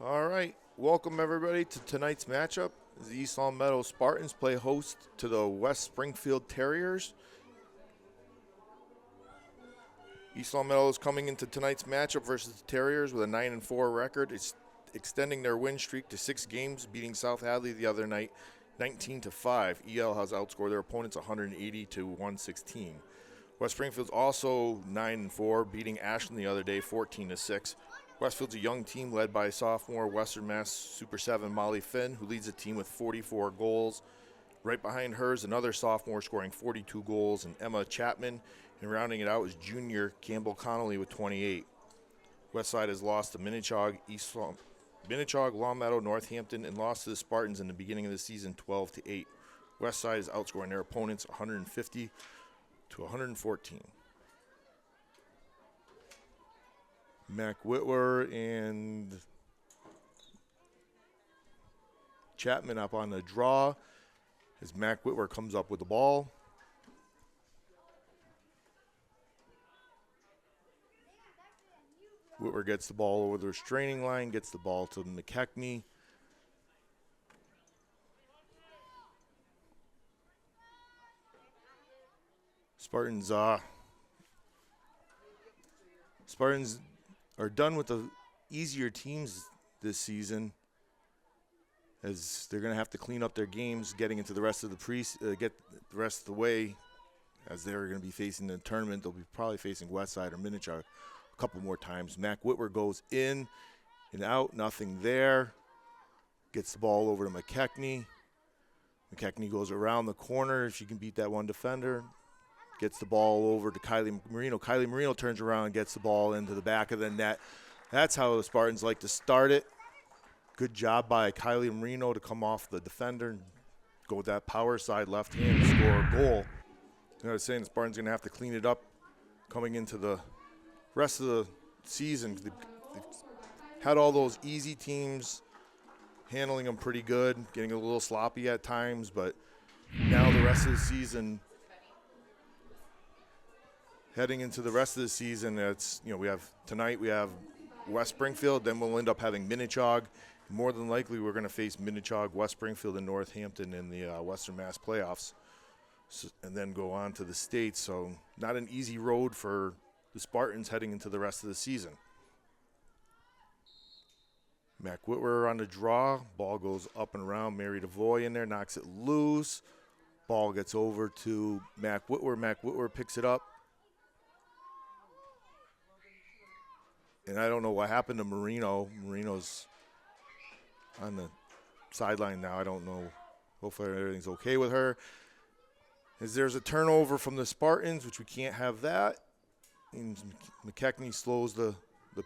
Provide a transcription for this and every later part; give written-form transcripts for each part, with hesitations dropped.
All right, welcome everybody to tonight's matchup. The East Long Meadow Spartans play host to the West Springfield Terriers. East Long Meadow is coming into tonight's matchup versus the Terriers with a 9-4 record. It's extending their win streak to 6 games, beating South Hadley the other night 19-5. EL has outscored their opponents 180-116. West Springfield's also 9-4, beating Ashland the other day 14-6. Westfield's a young team led by sophomore Western Mass Super 7 Molly Finn, who leads the team with 44 goals. Right behind her is another sophomore scoring 42 goals, and Emma Chapman. And rounding it out is junior Campbell Connolly with 28. Westside has lost to Minnechaug, Long Meadow, Northampton, and lost to the Spartans in the beginning of the season 12-8. Westside is outscoring their opponents 150-114. Mac Whitwer and Chapman up on the draw as Mac Whitwer comes up with the ball. Whitwer gets the ball over the restraining line, gets the ball to McKechnie. Spartans are done with the easier teams this season, as they're going to have to clean up their games getting into the rest of the get the rest of the way, as they're going to be facing the tournament. They'll be probably facing Westside or Minnechaug a couple more times. Mac Whitwer goes in and out, nothing there. Gets the ball over to McKechnie. McKechnie goes around the corner if she can beat that one defender. Gets the ball over to Kylie Marino. Kylie Marino turns around and gets the ball into the back of the net. That's how the Spartans like to start it. Good job by Kylie Marino to come off the defender and go with that power side left hand and score a goal. I was saying the Spartans are going to have to clean it up coming into the rest of the season. They've had all those easy teams, handling them pretty good, getting a little sloppy at times, but now the rest of the season, heading into the rest of the season, we have tonight we have West Springfield, then we'll end up having Minnechaug. More than likely, we're going to face Minnechaug, West Springfield, and Northampton in the Western Mass playoffs, and then go on to the States. So not an easy road for the Spartans heading into the rest of the season. Mac Whitwer on the draw. Ball goes up and around. Mary DeVoy in there, knocks it loose. Ball gets over to Mac Whitwer. Mac Whitwer picks it up. And I don't know what happened to Marino. Marino's on the sideline now. I don't know. Hopefully everything's okay with her. As there's a turnover from the Spartans, which we can't have that. And McKechnie slows the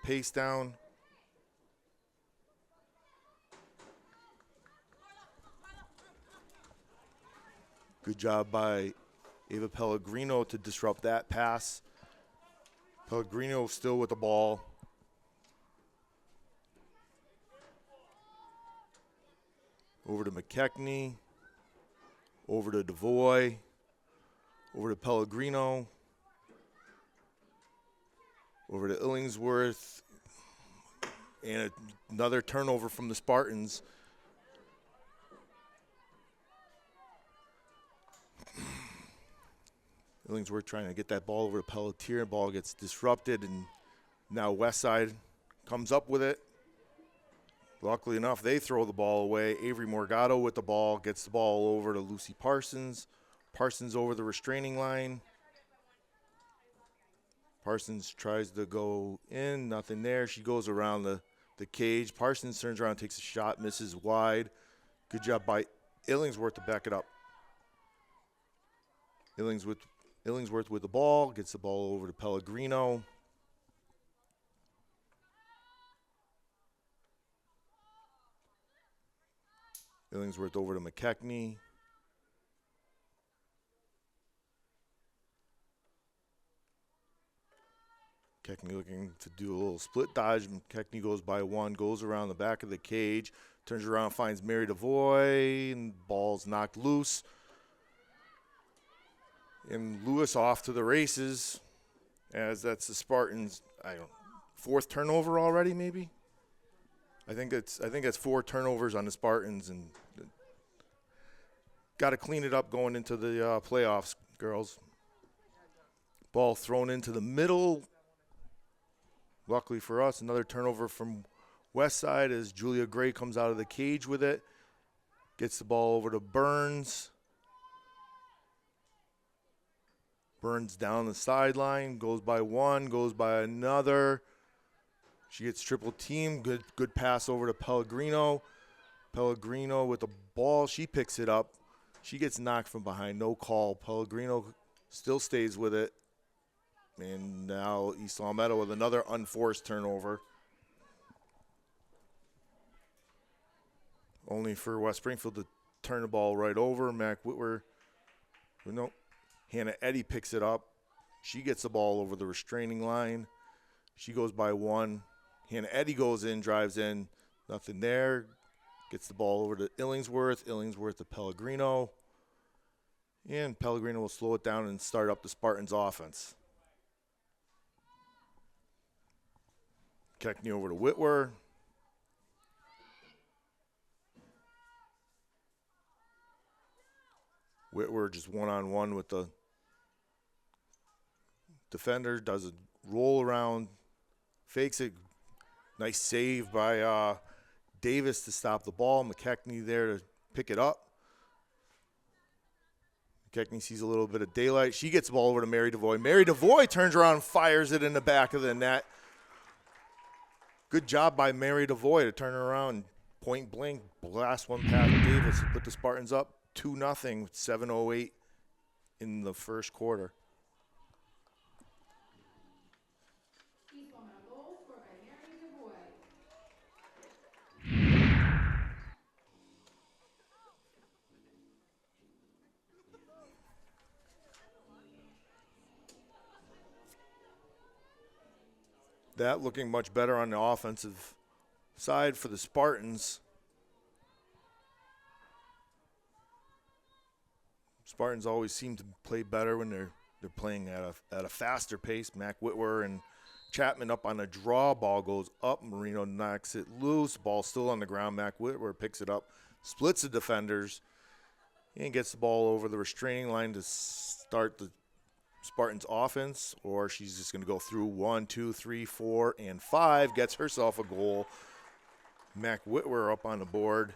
pace down. Good job by Ava Pellegrino to disrupt that pass. Pellegrino still with the ball. Over to McKechnie, over to DeVoy, over to Pellegrino, over to Illingsworth, and another turnover from the Spartans. Illingsworth trying to get that ball over to Pelletier. Ball gets disrupted, and now Westside comes up with it. Luckily enough, they throw the ball away. Avery Morgado with the ball, gets the ball over to Lucy Parsons. Parsons over the restraining line. Parsons tries to go in, nothing there. She goes around the cage. Parsons turns around, takes a shot, misses wide. Good job by Illingsworth to back it up. Illingsworth with the ball, gets the ball over to Pellegrino. Illingsworth over to McKechnie. McKechnie looking to do a little split dodge. McKechnie goes by one, goes around the back of the cage, turns around, finds Mary DeVoy, and ball's knocked loose. And Lewis off to the races, as that's the Spartans, fourth turnover already maybe? I think it's 4 turnovers on the Spartans, and got to clean it up going into the playoffs, girls. Ball thrown into the middle. Luckily for us, another turnover from West Side as Julia Gray comes out of the cage with it. Gets the ball over to Burns. Burns down the sideline, goes by one, goes by another. She gets triple team. Good pass over to Pellegrino. Pellegrino with the ball. She picks it up. She gets knocked from behind. No call. Pellegrino still stays with it. And now East Long Meadow with another unforced turnover. Only for West Springfield to turn the ball right over. Mac Whitwer. No. Hannah Eddy picks it up. She gets the ball over the restraining line. She goes by one. Hannah Eddy goes in, drives in. Nothing there. Gets the ball over to Illingsworth. Illingsworth to Pellegrino. And Pellegrino will slow it down and start up the Spartans offense. Keckney over to Whitwer. Whitwer just one-on-one with the defender, does a roll around, fakes it. Nice save by Davis to stop the ball. McKechnie there to pick it up. McKechnie sees a little bit of daylight. She gets the ball over to Mary DeVoy. Mary DeVoy turns around and fires it in the back of the net. Good job by Mary DeVoy to turn around, point blank, blast one past Davis and put the Spartans up 2-0 with 7:08 in the first quarter. That looking much better on the offensive side for the Spartans. Spartans always seem to play better when they're playing at a faster pace. Mac Whitwer and Chapman up on a draw. Ball goes up. Marino knocks it loose. Ball still on the ground. Mac Whitwer picks it up, splits the defenders, and gets the ball over the restraining line to start the Spartans offense, or she's just going to go through 1, 2, 3, 4, and 5. Gets herself a goal. Mac Whitwer up on the board,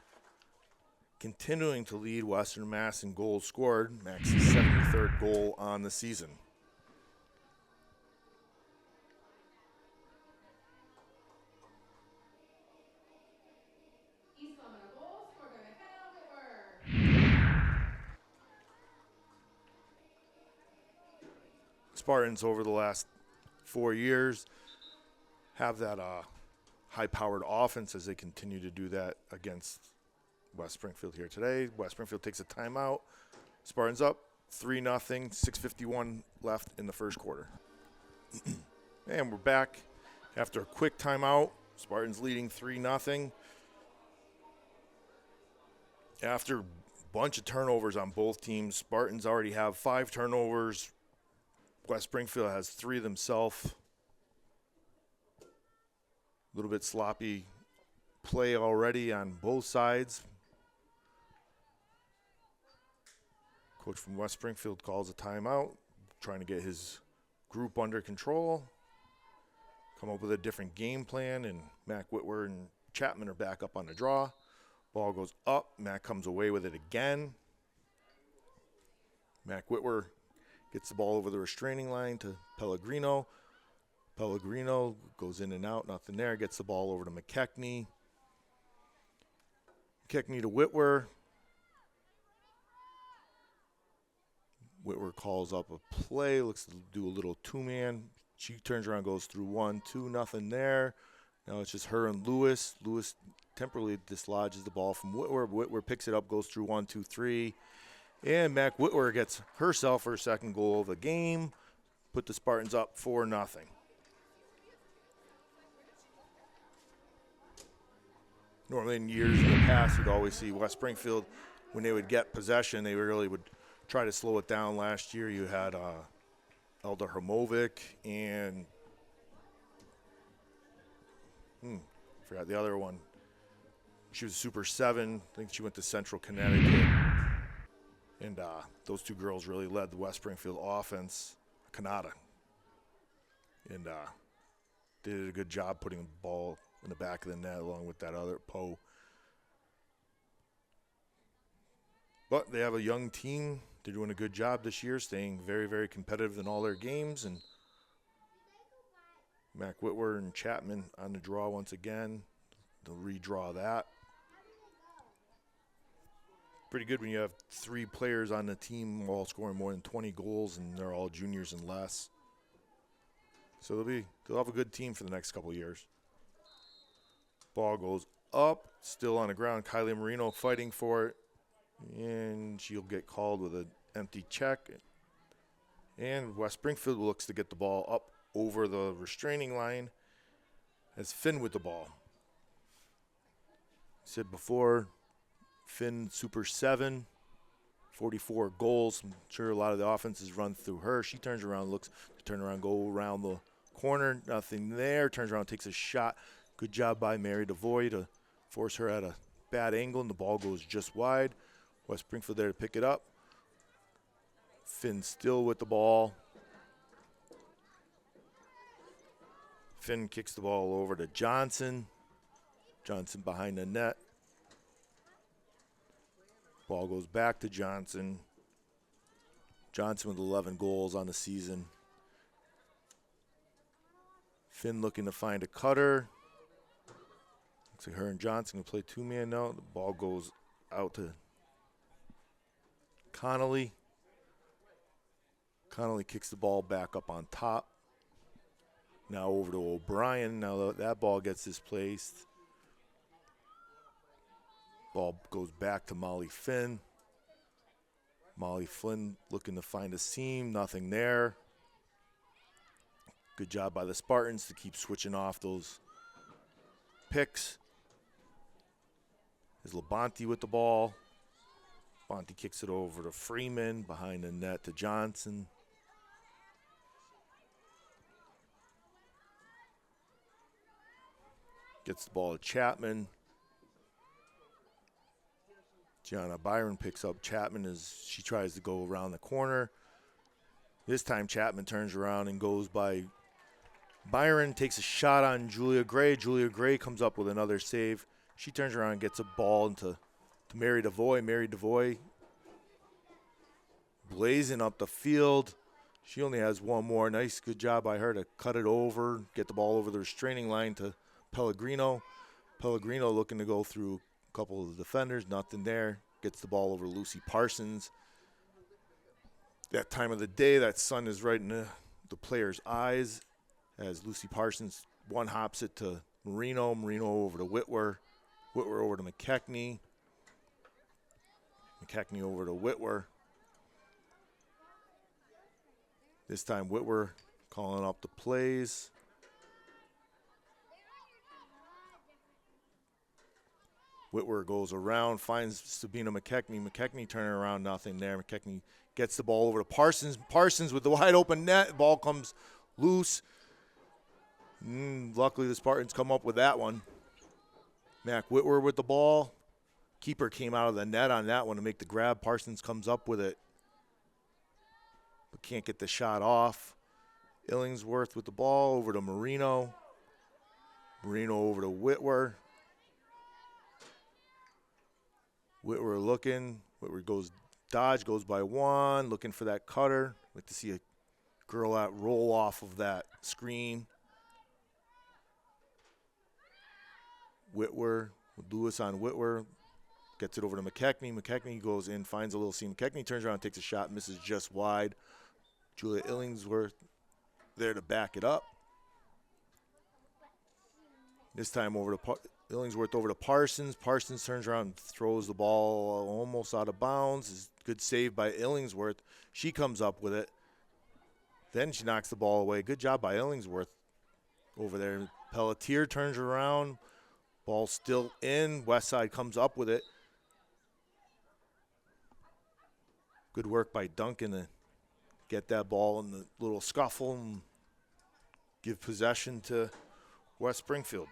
continuing to lead Western Mass in goals scored. Mac's 73rd goal on the season. Spartans over the last 4 years have that high-powered offense as they continue to do that against West Springfield here today. West Springfield takes a timeout. Spartans up 3-0, 6:51 left in the first quarter. And we're back after a quick timeout. Spartans leading 3-0. After a bunch of turnovers on both teams, Spartans already have 5 turnovers. West Springfield has 3 themselves. A little bit sloppy play already on both sides. Coach from West Springfield calls a timeout, trying to get his group under control, come up with a different game plan, and Mac Whitwer and Chapman are back up on the draw. Ball goes up. Mac comes away with it again. Mac Whitwer gets the ball over the restraining line to Pellegrino. Pellegrino goes in and out, nothing there. Gets the ball over to McKechnie. McKechnie to Whitwer. Whitwer calls up a play, looks to do a little two-man. She turns around, goes through 1, 2, nothing there. Now it's just her and Lewis. Lewis temporarily dislodges the ball from Whitwer. Whitwer picks it up, goes through 1, 2, 3. And Mac Whitwer gets herself her second goal of the game. Put the Spartans up 4-0. Normally in years in the past, you'd always see West Springfield, when they would get possession, they really would try to slow it down. Last year you had Elda Hermovic and forgot the other one. She was Super 7. I think she went to Central Connecticut. And those two girls really led the West Springfield offense, Kanata. And they did a good job putting the ball in the back of the net along with that other Poe. But they have a young team. They're doing a good job this year, staying very, very competitive in all their games. And Mac Whitwer and Chapman on the draw once again. They'll redraw that. Pretty good when you have 3 players on the team all scoring more than 20 goals, and they're all juniors and less. So they'll have a good team for the next couple of years. Ball goes up, still on the ground. Kylie Marino fighting for it. And she'll get called with an empty check. And West Springfield looks to get the ball up over the restraining line as Finn with the ball. Said before, Finn Super 7, 44 goals. I'm sure a lot of the offenses run through her. She turns around, looks to turn around, go around the corner. Nothing there. Turns around, takes a shot. Good job by Mary DeVoy to force her at a bad angle, and the ball goes just wide. West Springfield there to pick it up. Finn still with the ball. Finn kicks the ball over to Johnson. Johnson behind the net. Ball goes back to Johnson. Johnson with 11 goals on the season. Finn looking to find a cutter. Looks like her and Johnson can play 2-man now. The ball goes out to Connolly. Connolly kicks the ball back up on top. Now over to O'Brien. Now that ball gets displaced. Ball goes back to Molly Finn. Molly Flynn looking to find a seam. Nothing there. Good job by the Spartans to keep switching off those picks. Is Labonte with the ball. Labonte kicks it over to Freeman. Behind the net to Johnson. Gets the ball to Chapman. Gianna Byron picks up Chapman as she tries to go around the corner. This time Chapman turns around and goes by Byron, takes a shot on Julia Gray. Julia Gray comes up with another save. She turns around and gets a ball to Mary DeVoy. Mary DeVoy blazing up the field. She only has one more. Nice, good job by her to cut it over, get the ball over the restraining line to Pellegrino. Pellegrino looking to go through a couple of the defenders. Nothing there. Gets the ball over Lucy Parsons. That time of the day, that sun is right in the player's eyes as Lucy Parsons one-hops it to Marino. Marino over to Whitwer. Whitwer over to McKechnie. McKechnie over to Whitwer. This time Whitwer calling up the plays. Whitwer goes around, finds Sabina McKechnie. McKechnie turning around, nothing there. McKechnie gets the ball over to Parsons. Parsons with the wide open net. Ball comes loose. Luckily, the Spartans come up with that one. Mac Whitwer with the ball. Keeper came out of the net on that one to make the grab. Parsons comes up with it, but can't get the shot off. Illingsworth with the ball over to Marino. Marino over to Whitwer. Whitwer looking. Whitwer goes dodge, goes by one, looking for that cutter. Like to see a girl out roll off of that screen. Whitwer with Lewis on Whitwer. Gets it over to McKechnie. McKechnie goes in, finds a little seam. McKechnie turns around, takes a shot, misses just wide. Julia Illingsworth there to back it up. This time over to Illingsworth over to Parsons. Parsons turns around and throws the ball almost out of bounds. Good save by Illingsworth. She comes up with it. Then she knocks the ball away. Good job by Illingsworth over there. Pelletier turns around. Ball still in. Westside comes up with it. Good work by Duncan to get that ball in the little scuffle and give possession to West Springfield.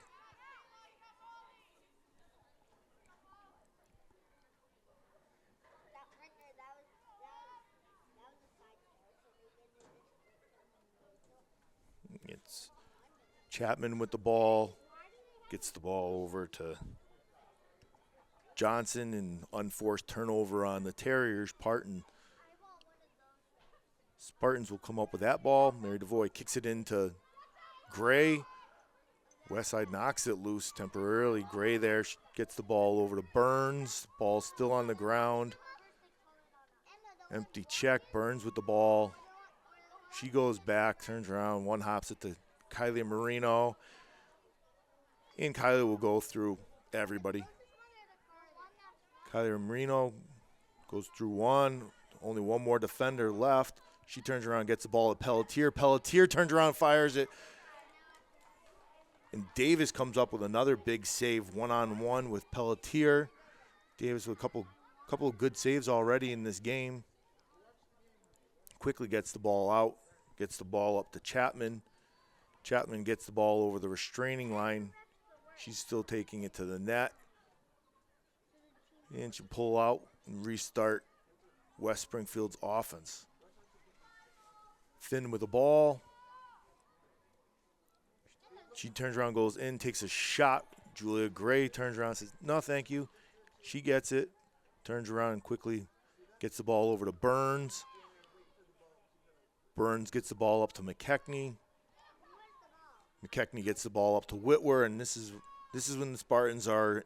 Chapman with the ball. Gets the ball over to Johnson, and unforced turnover on the Terriers. Spartans will come up with that ball. Mary DeVoy kicks it into Gray. Westside knocks it loose temporarily. Gray there gets the ball over to Burns. Ball's still on the ground. Empty check. Burns with the ball. She goes back, turns around, one hops it to Kylie Marino. And Kylie will go through everybody. Kylie Marino goes through one. Only one more defender left. She turns around, gets the ball at Pelletier. Pelletier turns around, fires it. And Davis comes up with another big save, one-on-one with Pelletier. Davis with a couple of good saves already in this game. Quickly gets the ball out, gets the ball up to Chapman. Chapman gets the ball over the restraining line. She's still taking it to the net. And she'll pull out and restart West Springfield's offense. Finn with the ball. She turns around, goes in, takes a shot. Julia Gray turns around and says, no, thank you. She gets it, turns around and quickly gets the ball over to Burns. Burns gets the ball up to McKechnie. McKechnie gets the ball up to Whitwer, and this is when the Spartans are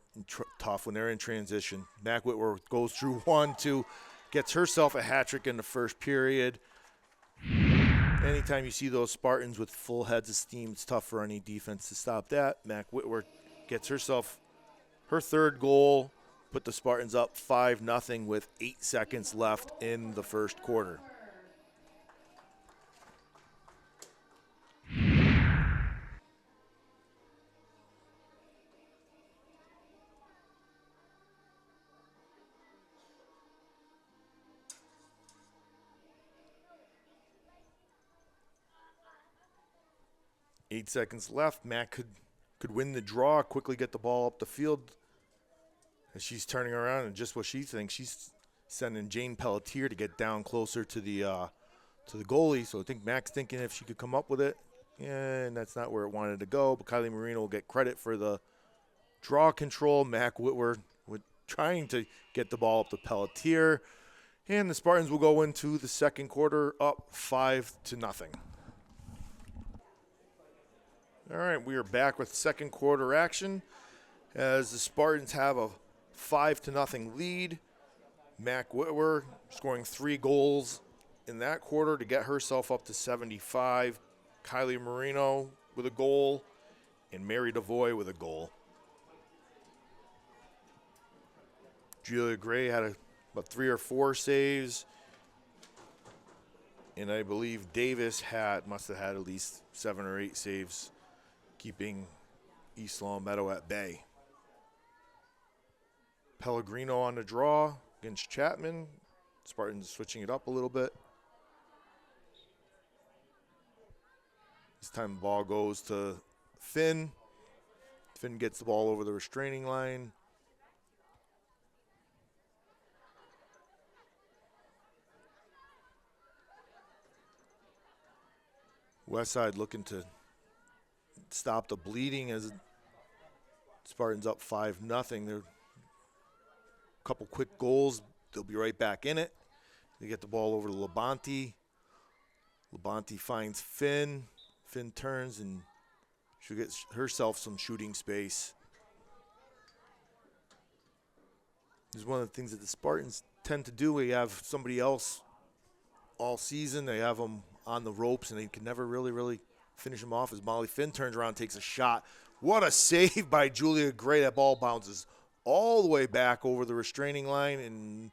tough, when they're in transition. Mac Whitwer goes through 1-2, gets herself a hat trick in the first period. Anytime you see those Spartans with full heads of steam, it's tough for any defense to stop that. Mac Whitwer gets herself her third goal, put the Spartans up 5-0 with 8 seconds left in the first quarter. Eight seconds left. Mac could win the draw, quickly get the ball up the field. And she's turning around, and just what she thinks, she's sending Jane Pelletier to get down closer to the goalie. So I think Mac's thinking if she could come up with it, and that's not where it wanted to go. But Kylie Marino will get credit for the draw control. Mac Whitwer trying to get the ball up to Pelletier. And the Spartans will go into the second quarter up 5-0. All right, we are back with second quarter action as the Spartans have a 5-0 lead. Mac Whitwer scoring 3 goals in that quarter to get herself up to 75. Kylie Marino with a goal and Mary DeVoy with a goal. Julia Gray had about 3 or 4 saves. And I believe Davis must have had at least 7 or 8 saves, keeping East Long Meadow at bay. Pellegrino on the draw against Chapman. Spartans switching it up a little bit. This time the ball goes to Finn. Finn gets the ball over the restraining line. Westside looking to stop the bleeding as Spartans up 5-0. They're a couple quick goals. They'll be right back in it. They get the ball over to Labonte. Labonte finds Finn. Finn turns and she gets herself some shooting space. This is one of the things that the Spartans tend to do. We have somebody else all season. They have them on the ropes and they can never really finish him off as Molly Finn turns around and takes a shot. What a save by Julia Gray. That ball bounces all the way back over the restraining line, and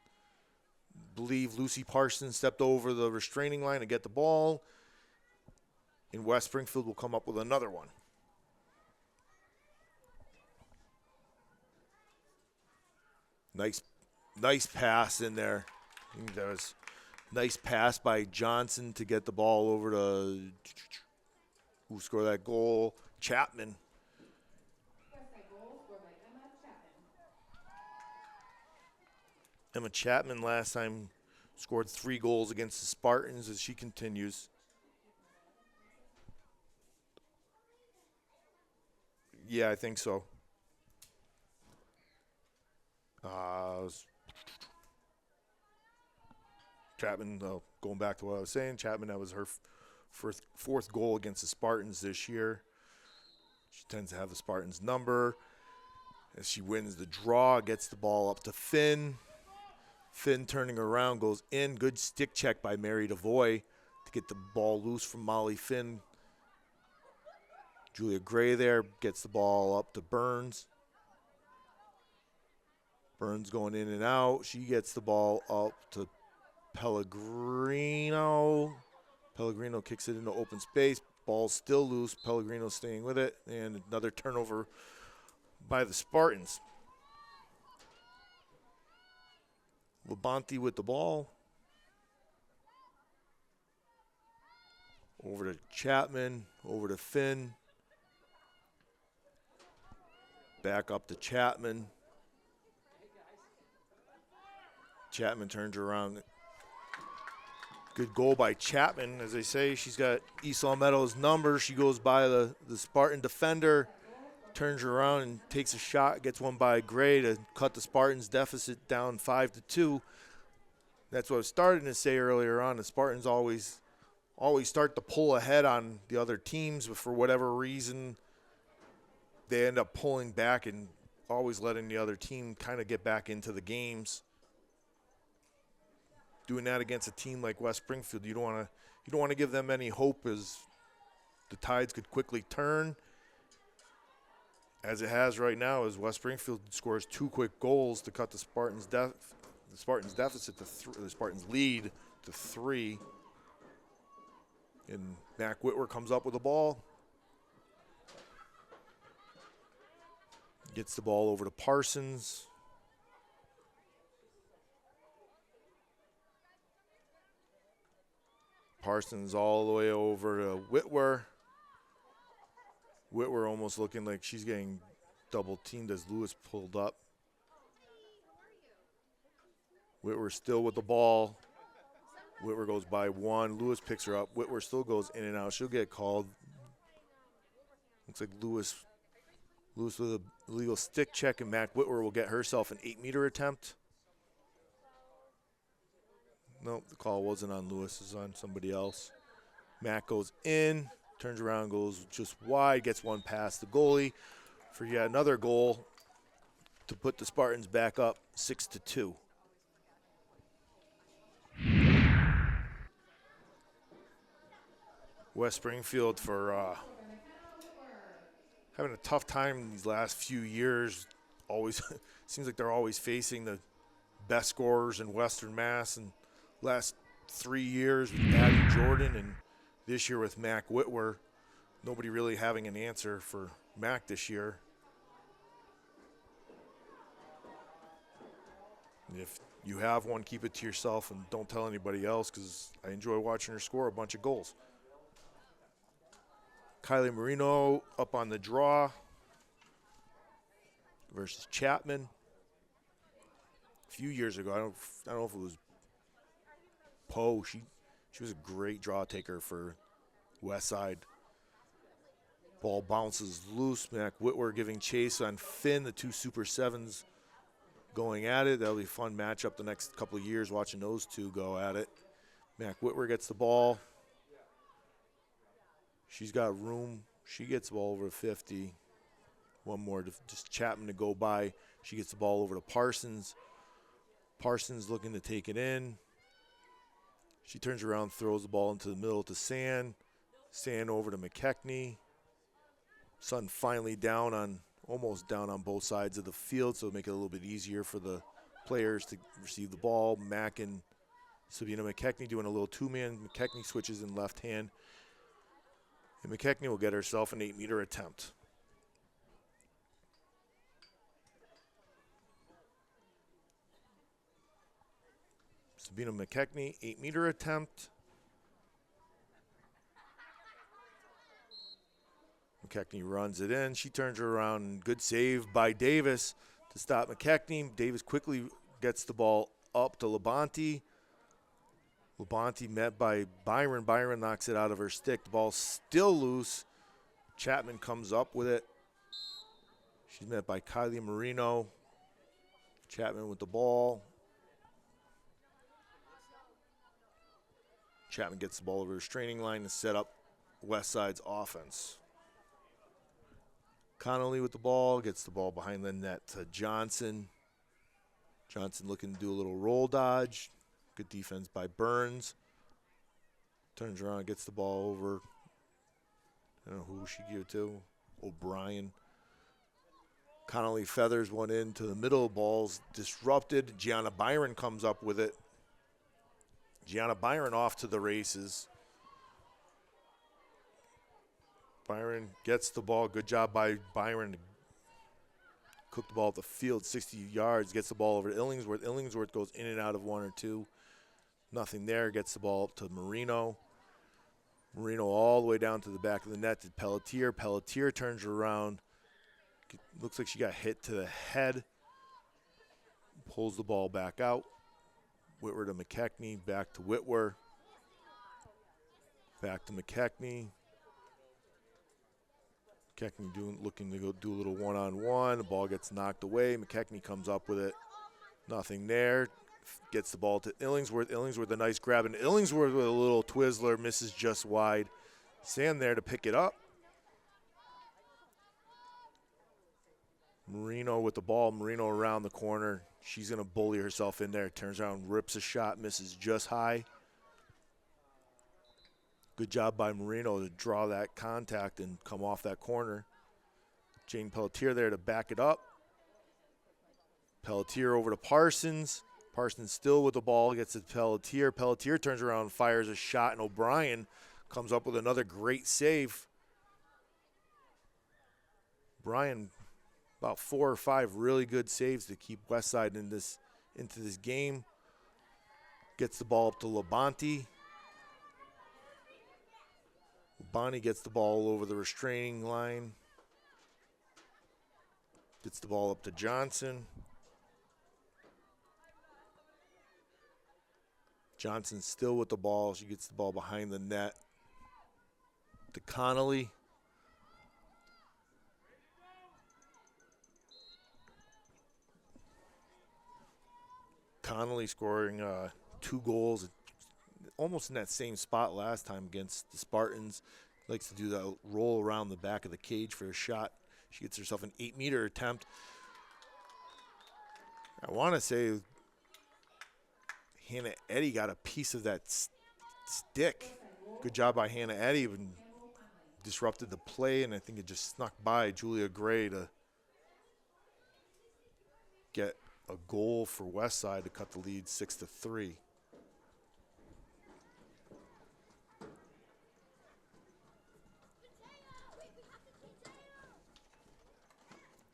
I believe Lucy Parsons stepped over the restraining line to get the ball. And West Springfield will come up with another one. Nice pass in there. I think that was a nice pass by Johnson to get the ball over to who scored that goal? Chapman. Emma Chapman last time scored 3 goals against the Spartans as she continues. Yeah, I think so. Chapman, going back to what I was saying, Chapman, that was her fourth goal against the Spartans this year. She tends to have the Spartans' number. As she wins the draw, gets the ball up to Finn. Finn turning around, goes in. Good stick check by Mary DeVoy to get the ball loose from Molly Finn. Julia Gray there gets the ball up to Burns. Burns going in and out. She gets the ball up to Pellegrino. Pellegrino kicks it into open space. Ball's still loose. Pellegrino staying with it. And another turnover by the Spartans. Labonte with the ball. Over to Chapman. Over to Finn. Back up to Chapman. Chapman turns her around. Good goal by Chapman. As they say, she's got Esau Meadows' number. She goes by the Spartan defender, turns her around and takes a shot, gets one by Gray to cut the Spartans' deficit down 5-2. That's what I was starting to say earlier on. The Spartans always start to pull ahead on the other teams, but for whatever reason, they end up pulling back and always letting the other team kind of get back into the games. Doing that against a team like West Springfield, you don't want to give them any hope, as the tides could quickly turn. As it has right now, as West Springfield scores 2 quick goals to cut the Spartans' deficit to the Spartans' lead to 3. And Mac Whitwer comes up with the ball, gets the ball over to Parsons. Parsons all the way over to Whitwer. Whitwer almost looking like she's getting double teamed as Lewis pulled up. Whitwer still with the ball. Whitwer goes by one. Lewis picks her up. Whitwer still goes in and out. She'll get called. Looks like Lewis with a illegal stick check, and Mac Whitwer will get herself an 8-meter attempt. Nope, the call wasn't on Lewis. It's on somebody else. Mac goes in, turns around, goes just wide, gets one past the goalie for yet another goal to put the Spartans back up 6-2. West Springfield for having a tough time these last few years. Always seems like they're always facing the best scorers in Western Mass, and last 3 years with Addie Jordan, and this year with Mac Whitwer. Nobody really having an answer for Mac this year. And if you have one, keep it to yourself and don't tell anybody else, because I enjoy watching her score a bunch of goals. Kylie Marino up on the draw versus Chapman. A few years ago, I don't know if it was Poe. She was a great draw taker for West Side. Ball bounces loose. Mac Whitwer giving chase on Finn. The 2 Super 7s going at it. That'll be a fun matchup the next couple of years, watching those two go at it. Mac Whitwer gets the ball. She's got room. She gets the ball over 50. One more, just Chapman to go by. She gets the ball over to Parsons. Parsons looking to take it in. She turns around, throws the ball into the middle to Sand. Sand over to McKechnie. Sun finally almost down on both sides of the field, so it'll make it a little bit easier for the players to receive the ball. Mack and Sabina McKechnie doing a little two-man. McKechnie switches in left hand. And McKechnie will get herself an 8-meter attempt. Sabina McKechnie, 8-meter attempt. McKechnie runs it in. She turns her around. Good save by Davis to stop McKechnie. Davis quickly gets the ball up to Labonte. Labonte met by Byron. Byron knocks it out of her stick. The ball's still loose. Chapman comes up with it. She's met by Kylie Marino. Chapman with the ball. Chapman gets the ball over the restraining line to set up West Side's offense. Connolly with the ball, gets the ball behind the net to Johnson. Johnson looking to do a little roll dodge. Good defense by Burns. Turns around, gets the ball over. I don't know who she gave it to. O'Brien. Connolly feathers one into the middle. Ball's disrupted. Gianna Byron comes up with it. Gianna Byron off to the races. Byron gets the ball. Good job by Byron to cook the ball up the field, 60 yards. Gets the ball over to Illingsworth. Illingsworth goes in and out of one or two. Nothing there. Gets the ball up to Marino. Marino all the way down to the back of the net to Pelletier. Pelletier turns around. Looks like she got hit to the head. Pulls the ball back out. Whitwer to McKechnie. Back to Whitwer. Back to McKechnie. McKechnie looking to go do a little one-on-one. The ball gets knocked away. McKechnie comes up with it. Nothing there. Gets the ball to Illingsworth. Illingsworth a nice grab. And Illingsworth with a little Twizzler. Misses just wide. Sam there to pick it up. Marino with the ball. Marino around the corner. She's going to bully herself in there. Turns around, rips a shot, misses just high. Good job by Marino to draw that contact and come off that corner. Jane Pelletier there to back it up. Pelletier over to Parsons. Parsons still with the ball, gets it to Pelletier. Pelletier turns around, fires a shot, and O'Brien comes up with another great save. O'Brien, about 4 or 5 really good saves to keep Westside into this game. Gets the ball up to Labonte. Labonte gets the ball over the restraining line. Gets the ball up to Johnson. Johnson still with the ball. She gets the ball behind the net to Connolly. Connolly scoring 2 goals, almost in that same spot last time against the Spartans. Likes to do that roll around the back of the cage for a shot. She gets herself an 8-meter attempt. I want to say Hannah Eddy got a piece of that stick. Good job by Hannah Eddy, and disrupted the play, and I think it just snuck by Julia Gray to get a goal for Westside to cut the lead 6-3.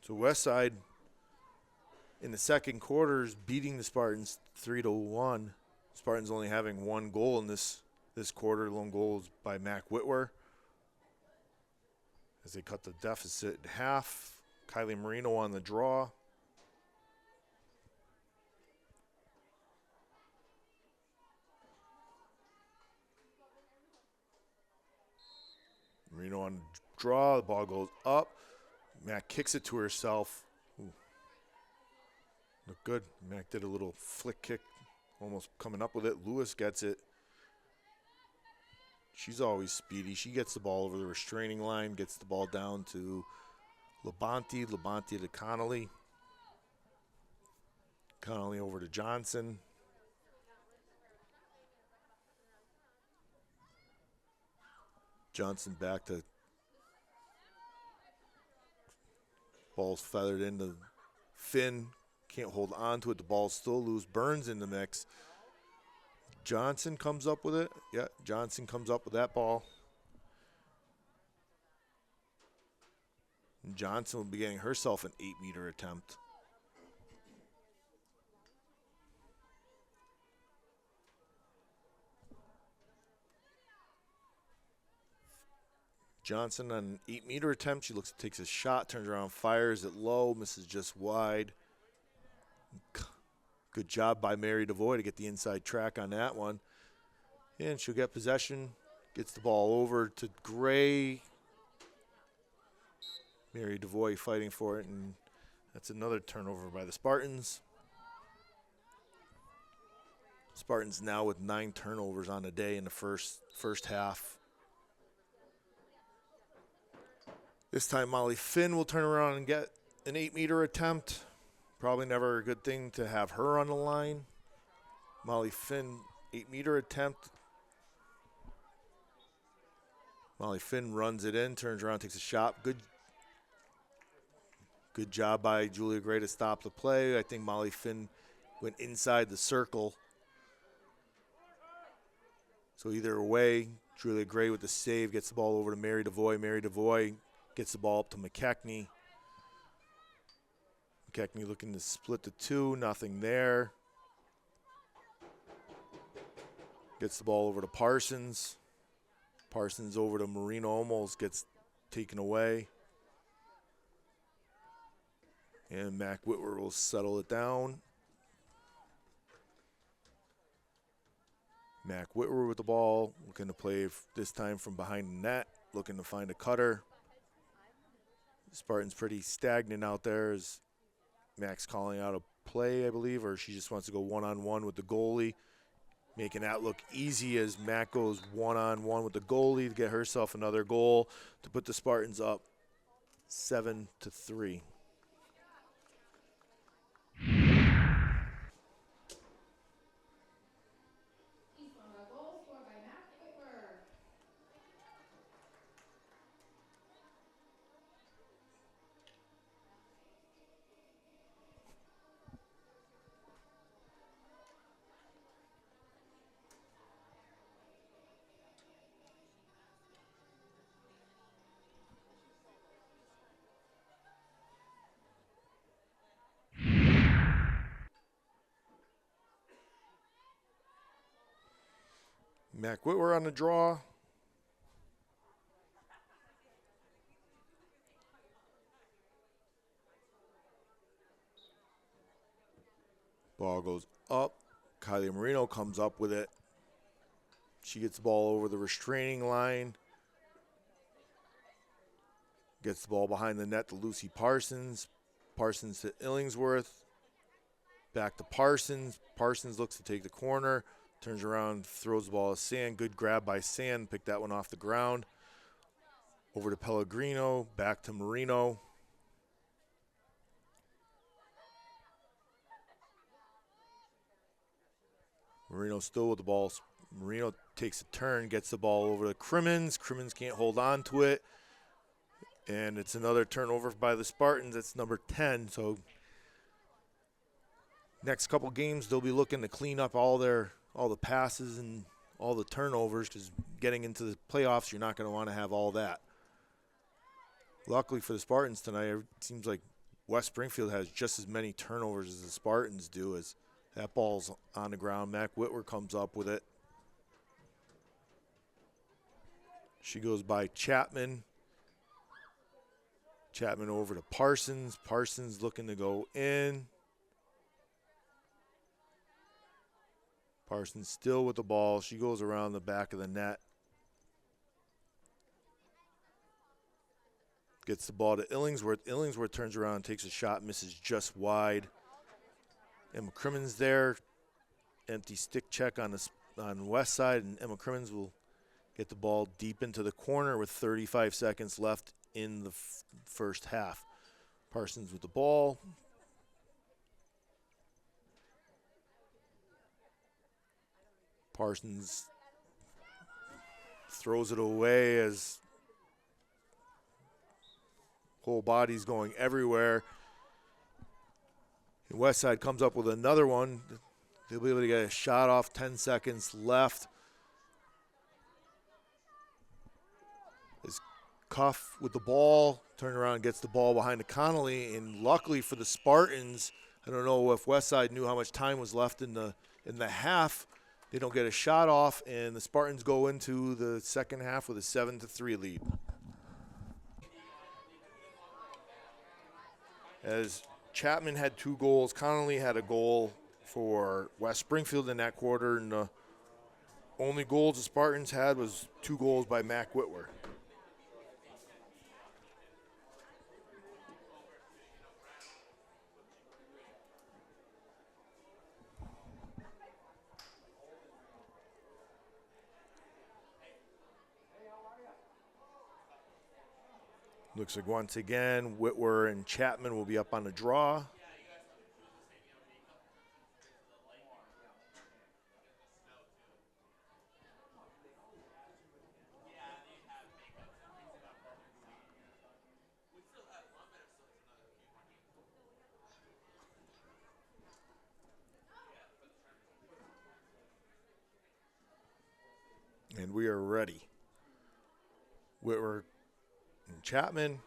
So Westside in the second quarter is beating the Spartans 3-1. Spartans only having 1 goal in this quarter. Lone goal is by Mac Whitwer as they cut the deficit in half. Kylie Marino on the draw. Marino on the draw. The ball goes up. Mac kicks it to herself. Ooh. Look good. Mac did a little flick kick, almost coming up with it. Lewis gets it. She's always speedy. She gets the ball over the restraining line, gets the ball down to Labonte. Labonte to Connolly. Connolly over to Johnson. Johnson back to ball's feathered into Finn. Can't hold on to it. The ball's still loose. Burns in the mix. Johnson comes up with it. Yeah, Johnson comes up with that ball. And Johnson will be getting herself an 8-meter attempt. Johnson on an 8-meter attempt. She takes a shot, turns around, fires it low, misses just wide. Good job by Mary DeVoy to get the inside track on that one. And she'll get possession, gets the ball over to Gray. Mary DeVoy fighting for it, and that's another turnover by the Spartans. Spartans now with 9 turnovers on the day in the first half. This time Molly Finn will turn around and get an 8-meter attempt. Probably never a good thing to have her on the line. Molly Finn, 8-meter attempt. Molly Finn runs it in, turns around, takes a shot. Good job by Julia Gray to stop the play. I think Molly Finn went inside the circle. So either way, Julia Gray with the save gets the ball over to Mary DeVoy. Mary DeVoy gets the ball up to McKechnie. McKechnie looking to split the 2, nothing there. Gets the ball over to Parsons. Parsons over to Marino, almost gets taken away. And Mac Whitwer will settle it down. Mac Whitwer with the ball, looking to play this time from behind the net, looking to find a cutter. Spartans pretty stagnant out there as Mac's calling out a play, I believe, or she just wants to go one-on-one with the goalie, making that look easy as Mac goes one-on-one with the goalie to get herself another goal to put the Spartans up 7-3. Mac Whitwer on the draw. Ball goes up. Kylie Marino comes up with it. She gets the ball over the restraining line. Gets the ball behind the net to Lucy Parsons. Parsons to Illingsworth. Back to Parsons. Parsons looks to take the corner. Turns around, throws the ball to Sand. Good grab by Sand. Picked that one off the ground. Over to Pellegrino. Back to Marino. Marino still with the ball. Marino takes a turn, gets the ball over to Crimmins. Crimmins can't hold on to it. And it's another turnover by the Spartans. That's number 10. So next couple games, they'll be looking to clean up all the passes and all the turnovers, because getting into the playoffs, you're not going to want to have all that. Luckily for the Spartans tonight, it seems like West Springfield has just as many turnovers as the Spartans do, as that ball's on the ground. Mac Whitwer comes up with it. She goes by Chapman. Chapman over to Parsons. Parsons looking to go in. Parsons still with the ball. She goes around the back of the net. Gets the ball to Illingsworth. Illingsworth turns around and takes a shot, misses just wide. Emma Crimmins there. Empty stick check on the west side, and Emma Crimmins will get the ball deep into the corner with 35 seconds left in the first half. Parsons with the ball. Parsons throws it away as whole body's going everywhere. And Westside comes up with another one. They'll be able to get a shot off, 10 seconds left. Is Cuff with the ball, turn around and gets the ball behind the Connolly, and luckily for the Spartans, I don't know if Westside knew how much time was left in the half. They don't get a shot off, and the Spartans go into the second half with a 7-3 lead. As Chapman had 2 goals, Connolly had a goal for West Springfield in that quarter, and the only goals the Spartans had was 2 goals by Mac Whitwer. Looks like once again, Whitwer and Chapman will be up on the draw. And we are ready. Whitwer and Chapman.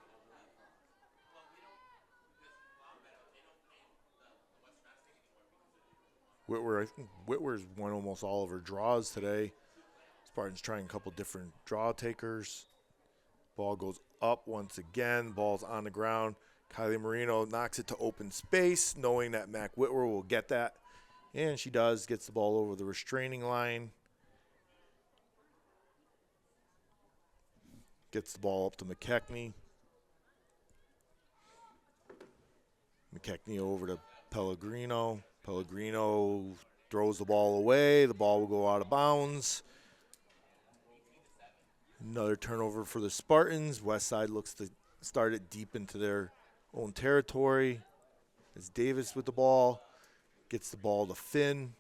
I think Whitwer's won almost all of her draws today. Spartans trying a couple different draw takers. Ball goes up once again. Ball's on the ground. Kylie Marino knocks it to open space, knowing that Mac Whitwer will get that. And she does, gets the ball over the restraining line. Gets the ball up to McKechnie. McKechnie over to Pellegrino. Pellegrino throws the ball away. The ball will go out of bounds. Another turnover for the Spartans. Westside looks to start it deep into their own territory. As Davis with the ball. Gets the ball to Finn.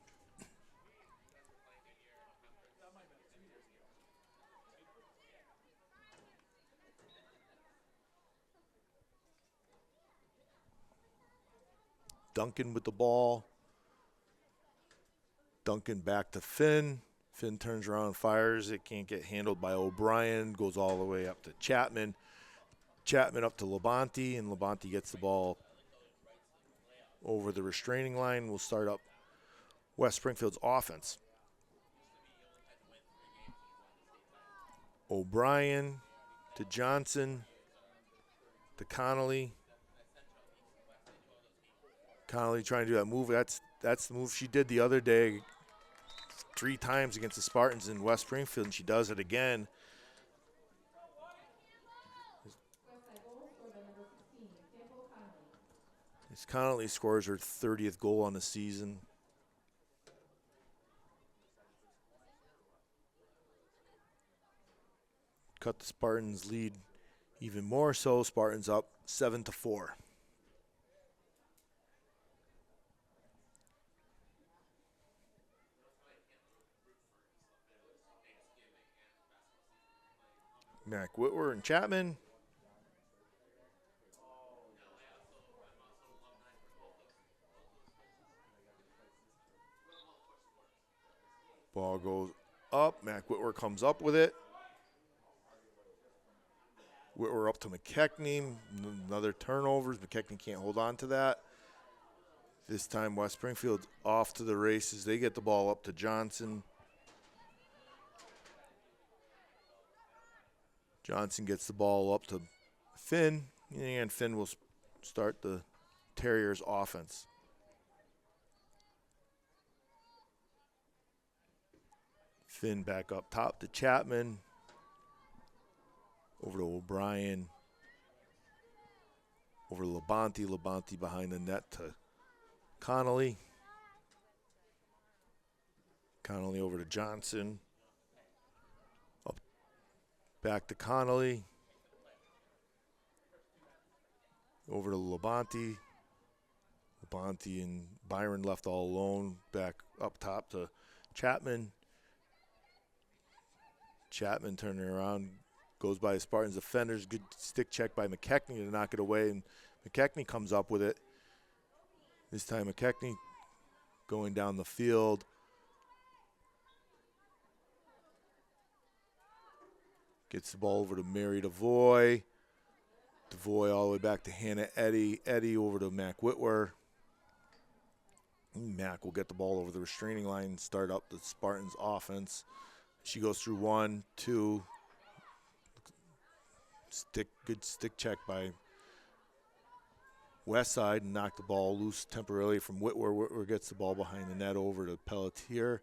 Duncan with the ball. Duncan back to Finn. Finn turns around and fires. It can't get handled by O'Brien. Goes all the way up to Chapman. Chapman up to Labonte, and Labonte gets the ball over the restraining line. We'll start up West Springfield's offense. O'Brien to Johnson to Connolly. Connolly trying to do that move. That's the move she did the other day 3 times against the Spartans in West Springfield, and she does it again. As Connolly scores her 30th goal on the season. Cut the Spartans' lead even more so. Spartans up 7-4. Mac Whitwer and Chapman. Ball goes up. Mac Whitwer comes up with it. Whitwer up to McKechnie. Another turnovers. McKechnie can't hold on to that. This time West Springfield off to the races. They get the ball up to Johnson. Johnson gets the ball up to Finn, and Finn will start the Terriers' offense. Finn back up top to Chapman. Over to O'Brien. Over to Labonte. Labonte behind the net to Connolly. Connolly over to Johnson. Up back to Connolly. Over to Labonte. Labonte and Byron left all alone. Back up top to Chapman. Chapman turning around. Goes by the Spartans defenders. Good stick check by McKechnie to knock it away. And McKechnie comes up with it. This time McKechnie going down the field. Gets the ball over to Mary DeVoy. DeVoy all the way back to Hannah Eddy. Eddy over to Mac Whitwer. Mac will get the ball over the restraining line and start up the Spartans offense. She goes through 1, 2. Good stick check by Westside and knocked the ball loose temporarily from Whitwer. Whitwer gets the ball behind the net over to Pelletier.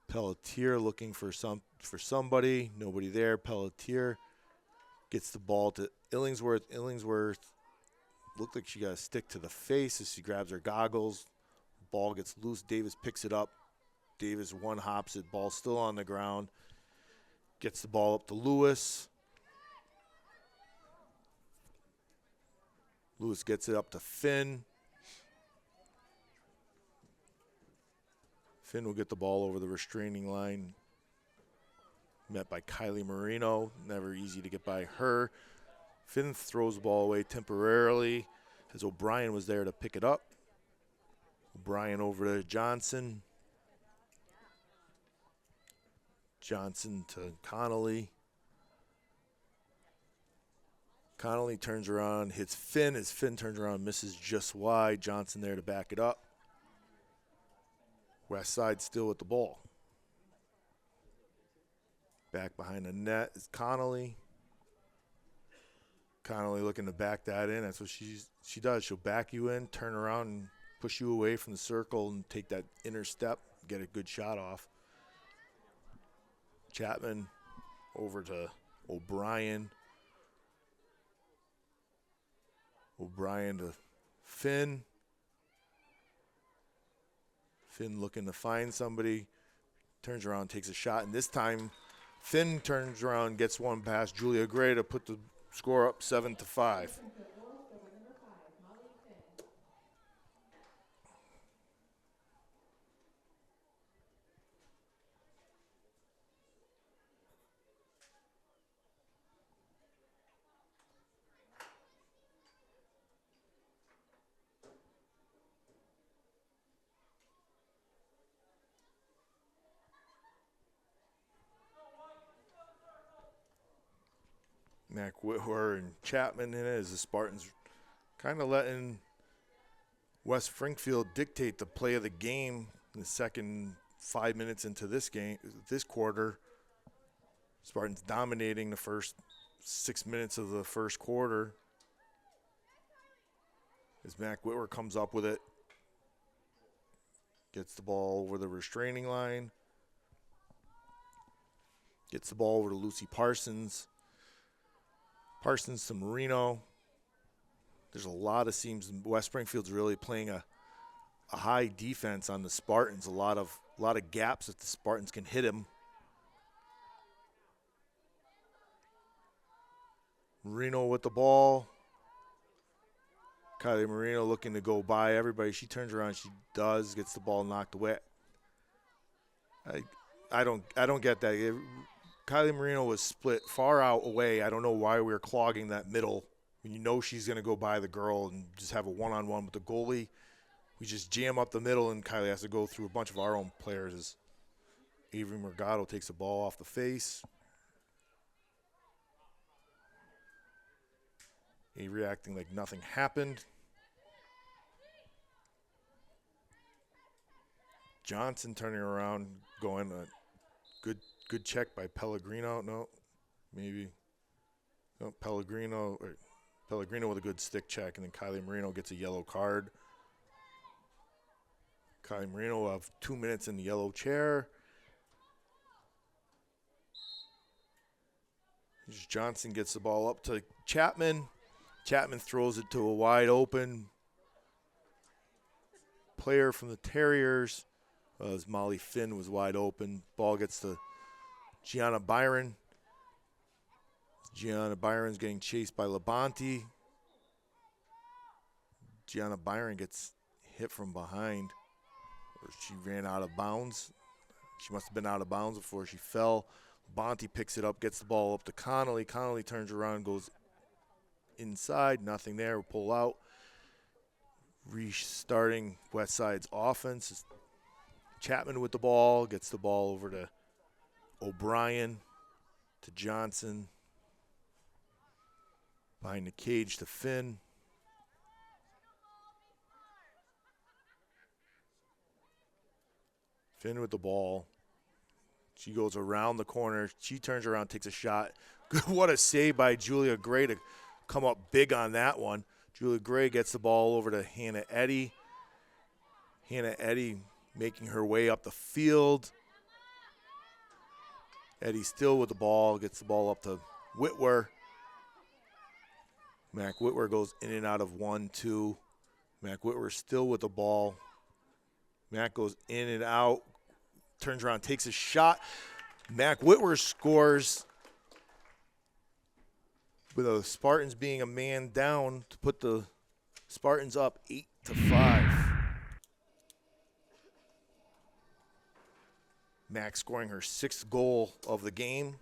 Pelletier looking for somebody. Nobody there. Pelletier gets the ball to Illingsworth. Illingsworth looked like she got a stick to the face as she grabs her goggles. Ball gets loose. Davis picks it up. Davis one-hops it. Ball still on the ground. Gets the ball up to Lewis. Lewis gets it up to Finn. Finn will get the ball over the restraining line. Met by Kylie Marino. Never easy to get by her. Finn throws the ball away temporarily as O'Brien was there to pick it up. O'Brien over to Johnson. Johnson to Connolly. Connolly turns around, hits Finn. As Finn turns around, misses just wide. Johnson there to back it up. West side still with the ball. Back behind the net is Connolly. Connolly looking to back that in. That's what she does. She'll back you in, turn around, and push you away from the circle and take that inner step, get a good shot off. Chapman over to O'Brien. O'Brien to Finn. Finn looking to find somebody. Turns around, takes a shot, and this time Finn turns around, gets one past Julia Gray to put the score up 7-5. Mac Whitwer and Chapman in it as the Spartans kind of letting West Springfield dictate the play of the game in the second 5 minutes into this quarter. Spartans dominating the first 6 minutes of the first quarter. As Mac Whitwer comes up with it, gets the ball over the restraining line, gets the ball over to Lucy Parsons. Parsons to Marino. There's a lot of seams. West Springfield's really playing a high defense on the Spartans. A lot of gaps that the Spartans can hit him. Marino with the ball. Kylie Marino looking to go by everybody. She turns around. She does. Gets the ball knocked away. I don't get that. Kylie Marino was split far out away. I don't know why we were clogging that middle. When you know she's going to go by the girl and just have a one-on-one with the goalie, we just jam up the middle, and Kylie has to go through a bunch of our own players. As Avery Morgado takes the ball off the face. Avery acting like nothing happened. Johnson turning around, going a good check by Pellegrino. No, maybe. No, Pellegrino with a good stick check, and then Kylie Marino gets a yellow card. Kylie Marino will have 2 minutes in the yellow chair. Johnson gets the ball up to Chapman. Chapman throws it to a wide open player from the Terriers. As Molly Finn was wide open. Ball gets to Gianna Byron. Gianna Byron's getting chased by Labonte. Gianna Byron gets hit from behind. Or she ran out of bounds. She must have been out of bounds before she fell. Labonte picks it up, gets the ball up to Connolly. Connolly turns around, goes inside. Nothing there. We'll pull out. Restarting West Side's offense. Chapman with the ball. Gets the ball over to O'Brien, to Johnson. Behind the cage to Finn. Finn with the ball. She goes around the corner. She turns around, takes a shot. What a save by Julia Gray to come up big on that one. Julia Gray gets the ball over to Hannah Eddy. Hannah Eddy making her way up the field. Eddy still with the ball, gets the ball up to Whitwer. Mac Whitwer goes in and out of 1-2. Mac Whitwer still with the ball. Mac goes in and out, turns around, takes a shot. Mac Whitwer scores with the Spartans being a man down to put the Spartans up 8-5. Mac scoring her 6th goal of the game.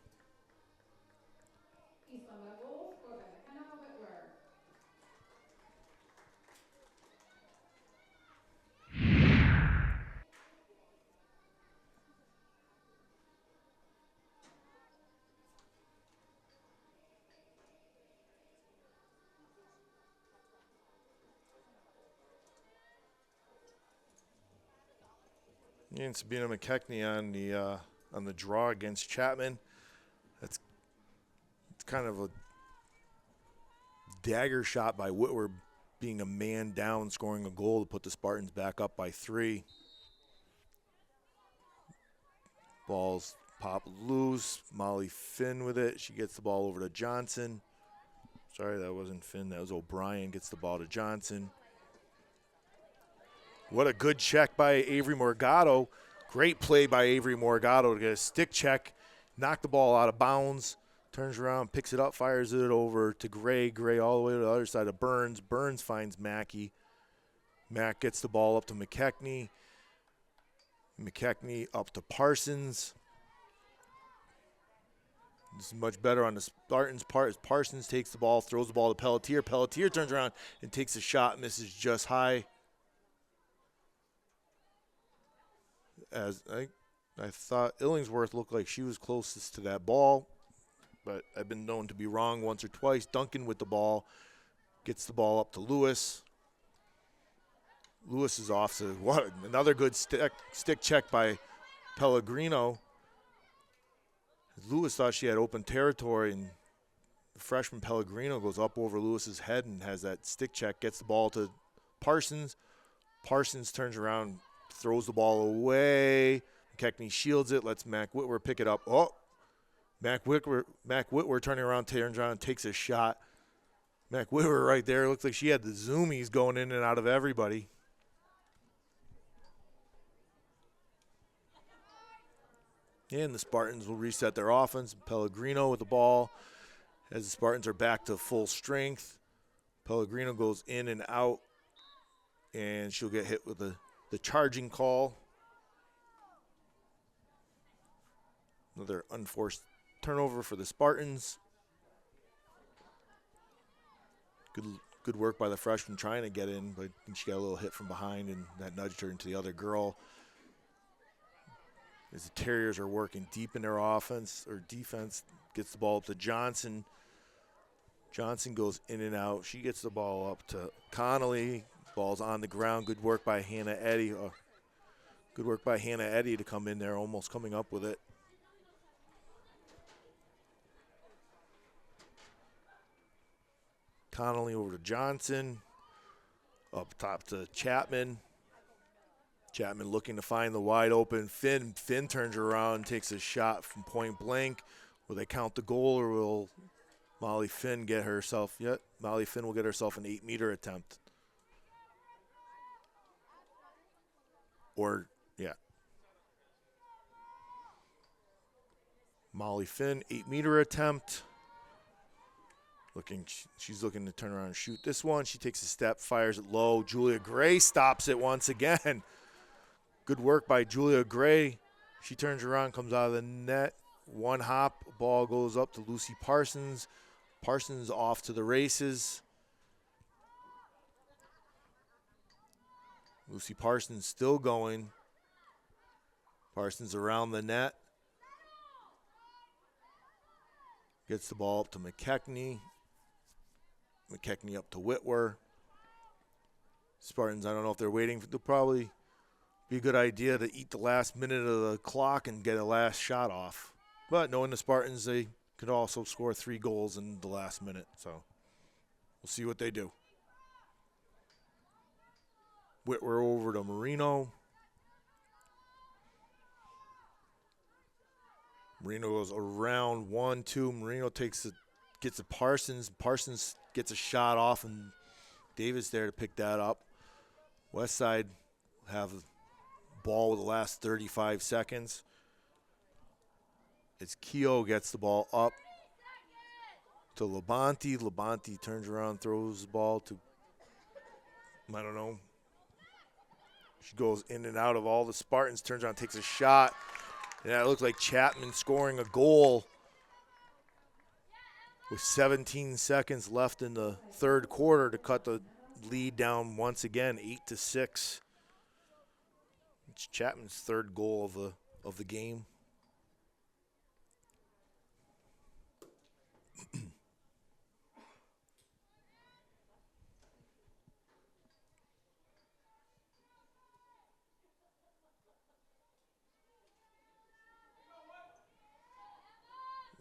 And Sabina McKechnie on the draw against Chapman. It's kind of a dagger shot by Whitwer, being a man down, scoring a goal to put the Spartans back up by 3. Balls pop loose. Molly Finn with it. She gets the ball over to Johnson. Sorry, that wasn't Finn. That was O'Brien. Gets the ball to Johnson. What a good check by Avery Morgado. Great play by Avery Morgado to get a stick check, knock the ball out of bounds, turns around, picks it up, fires it over to Gray. Gray all the way to the other side of Burns. Burns finds Mackey. Mack gets the ball up to McKechnie. McKechnie up to Parsons. This is much better on the Spartans' part as Parsons takes the ball, throws the ball to Pelletier. Pelletier turns around and takes a shot, misses just high. As I thought Illingsworth looked like she was closest to that ball, but I've been known to be wrong once or twice. Duncan with the ball, gets the ball up to Lewis. Lewis is off to what? Another good stick check by Pellegrino. Lewis thought she had open territory, and the freshman Pellegrino goes up over Lewis's head and has that stick check, gets the ball to Parsons. Parsons turns around, throws the ball away. McKechnie shields it, lets Mac Whitwer pick it up. Oh, Mac Whitwer turns around and takes a shot. Mac Whitwer right there. Looks like she had the zoomies going in and out of everybody. And the Spartans will reset their offense. Pellegrino with the ball as the Spartans are back to full strength. Pellegrino goes in and out, and she'll get hit with the charging call. Another unforced turnover for the Spartans. Good work by the freshman trying to get in, but she got a little hit from behind, and that nudged her into the other girl. As the Terriers are working deep in their offense or defense, gets the ball up to Johnson. Johnson goes in and out. She gets the ball up to Connolly. Ball's on the ground. Good work by Hannah Eddy. Good work by Hannah Eddy to come in there, almost coming up with it. Connolly over to Johnson. Up top to Chapman. Chapman looking to find the wide open Finn. Finn turns around, takes a shot from point blank. Will they count the goal, or will Molly Finn get herself? Yet Molly Finn will get herself an 8-meter attempt. Molly Finn, 8-meter attempt. She's looking to turn around and shoot this one. She takes a step, fires it low. Julia Gray stops it once again. Good work by Julia Gray. She turns around, comes out of the net. One hop, ball goes up to Lucy Parsons. Parsons off to the races. Lucy Parsons still going. Parsons around the net. Gets the ball up to McKechnie. McKechnie up to Whitwer. Spartans, I don't know if they're waiting. They'll probably be a good idea to eat the last minute of the clock and get a last shot off. But knowing the Spartans, they could also score 3 goals in the last minute. So we'll see what they do. Whitwer over to Marino. Marino goes around 1-2. Marino gets it Parsons. Parsons gets a shot off, and Davis there to pick that up. West Side have the ball with the last 35 seconds. It's Keogh gets the ball up to Labonte. Labonte turns around, throws the ball to I don't know. She goes in and out of all the Spartans, turns around, takes a shot. And that looked like Chapman scoring a goal with 17 seconds left in the third quarter to cut the lead down once again, 8-6. It's Chapman's third goal of the game.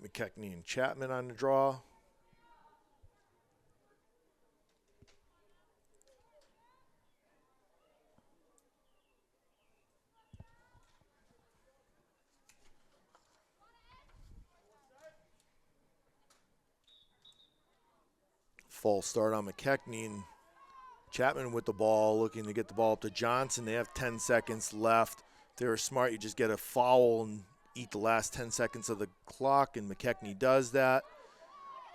McKechnie and Chapman on the draw. False start on McKechnie, and Chapman with the ball, looking to get the ball up to Johnson. They have 10 seconds left. If they were smart, you just get a foul and eat the last 10 seconds of the clock, and McKechnie does that.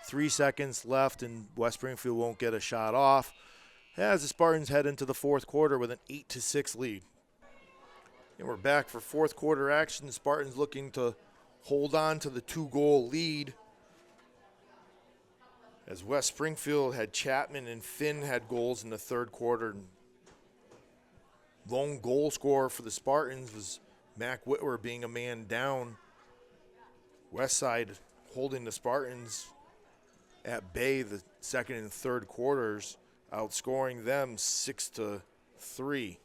3 seconds left, and West Springfield won't get a shot off as the Spartans head into the fourth quarter with an 8-6 lead. And we're back for fourth quarter action. The Spartans looking to hold on to the 2-goal lead, as West Springfield had Chapman and Finn had goals in the third quarter. Lone goal scorer for the Spartans was Mac Whitwer, being a man down. Westside holding the Spartans at bay the second and third quarters, outscoring them 6-3.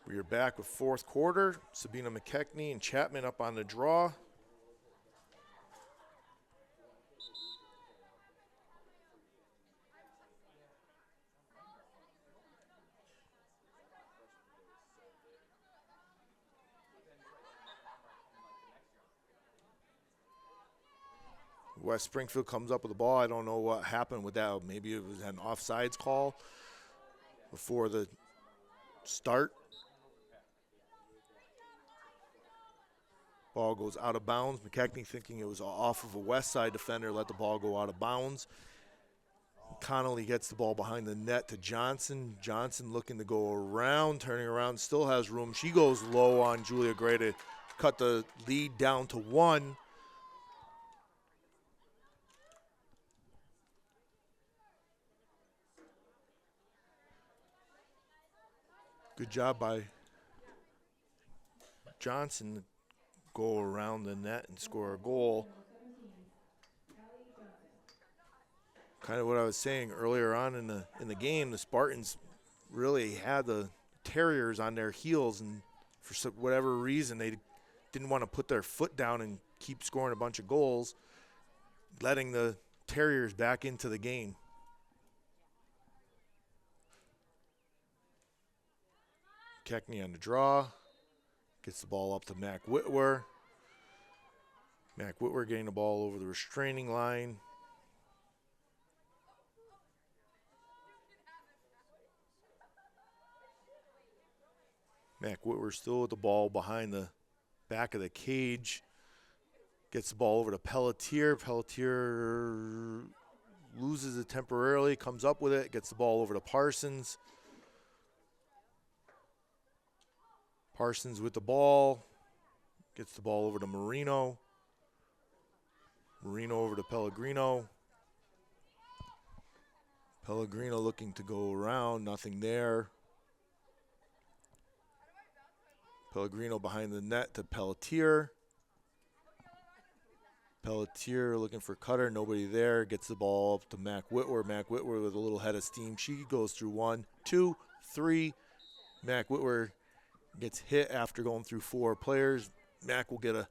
We are back with fourth quarter. Sabina McKechnie and Chapman up on the draw. West Springfield comes up with the ball. I don't know what happened with that. Maybe it was an offsides call before the start. Ball goes out of bounds. McKechnie, thinking it was off of a West Side defender, let the ball go out of bounds. Connolly gets the ball behind the net to Johnson. Johnson looking to go around, turning around, still has room. She goes low on Julia Gray to cut the lead down to 1. Good job by Johnson to go around the net and score a goal. Kind of what I was saying earlier on in the game, the Spartans really had the Terriers on their heels, and for whatever reason they didn't want to put their foot down and keep scoring a bunch of goals, letting the Terriers back into the game. McKechnie on the draw, gets the ball up to Mac Whitwer. Mac Whitwer getting the ball over the restraining line. Mac Whitwer still with the ball behind the back of the cage. Gets the ball over to Pelletier. Pelletier loses it temporarily, comes up with it, gets the ball over to Parsons. Parsons with the ball, gets the ball over to Marino. Marino over to Pellegrino. Pellegrino looking to go around, nothing there. Pellegrino behind the net to Pelletier. Pelletier looking for Cutter, nobody there. Gets the ball up to Mac Whitwer. Mac Whitwer with a little head of steam. She goes through 1, 2, 3. Mac Whitwer gets hit after going through 4 players. Mac will get a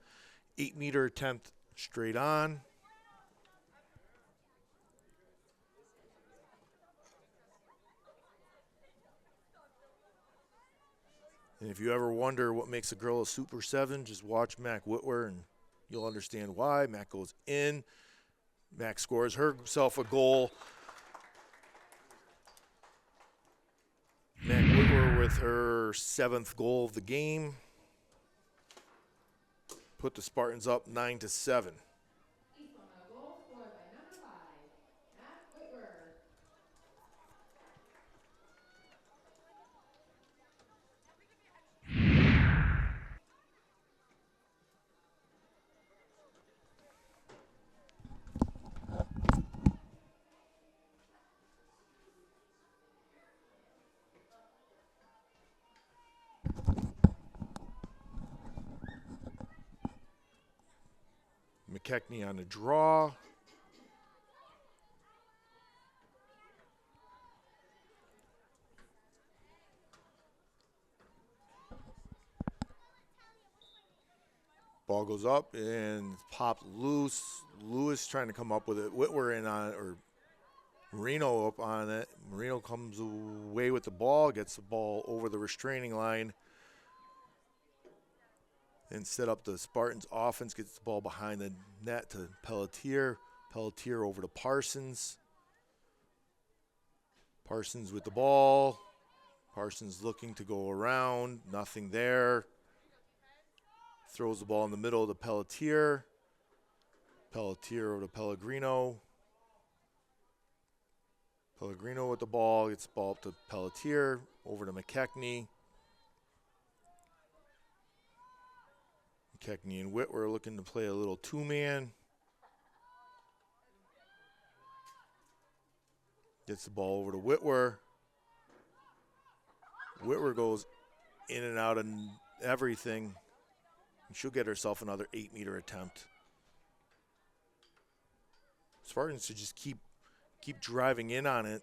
8-meter attempt straight on. And if you ever wonder what makes a girl a Super 7, just watch Mac Whitwer and you'll understand why. Mac goes in. Mac scores herself a goal. Mac Whitwer with her 7th goal of the game. Put the Spartans up 9-7. McKechnie on the draw. Ball goes up and popped loose. Lewis trying to come up with it. Whitwer in on it, or Marino up on it. Marino comes away with the ball, gets the ball over the restraining line, and set up the Spartans offense, gets the ball behind the net to Pelletier. Pelletier over to Parsons. Parsons with the ball. Parsons looking to go around, nothing there. Throws the ball in the middle to Pelletier. Pelletier over to Pellegrino. Pellegrino with the ball, gets the ball up to Pelletier, over to McKechnie. McKechnie and Whitwer looking to play a little two-man. Gets the ball over to Whitwer. Whitwer goes in and out of everything. She'll get herself another 8-meter attempt. Spartans should just keep driving in on it.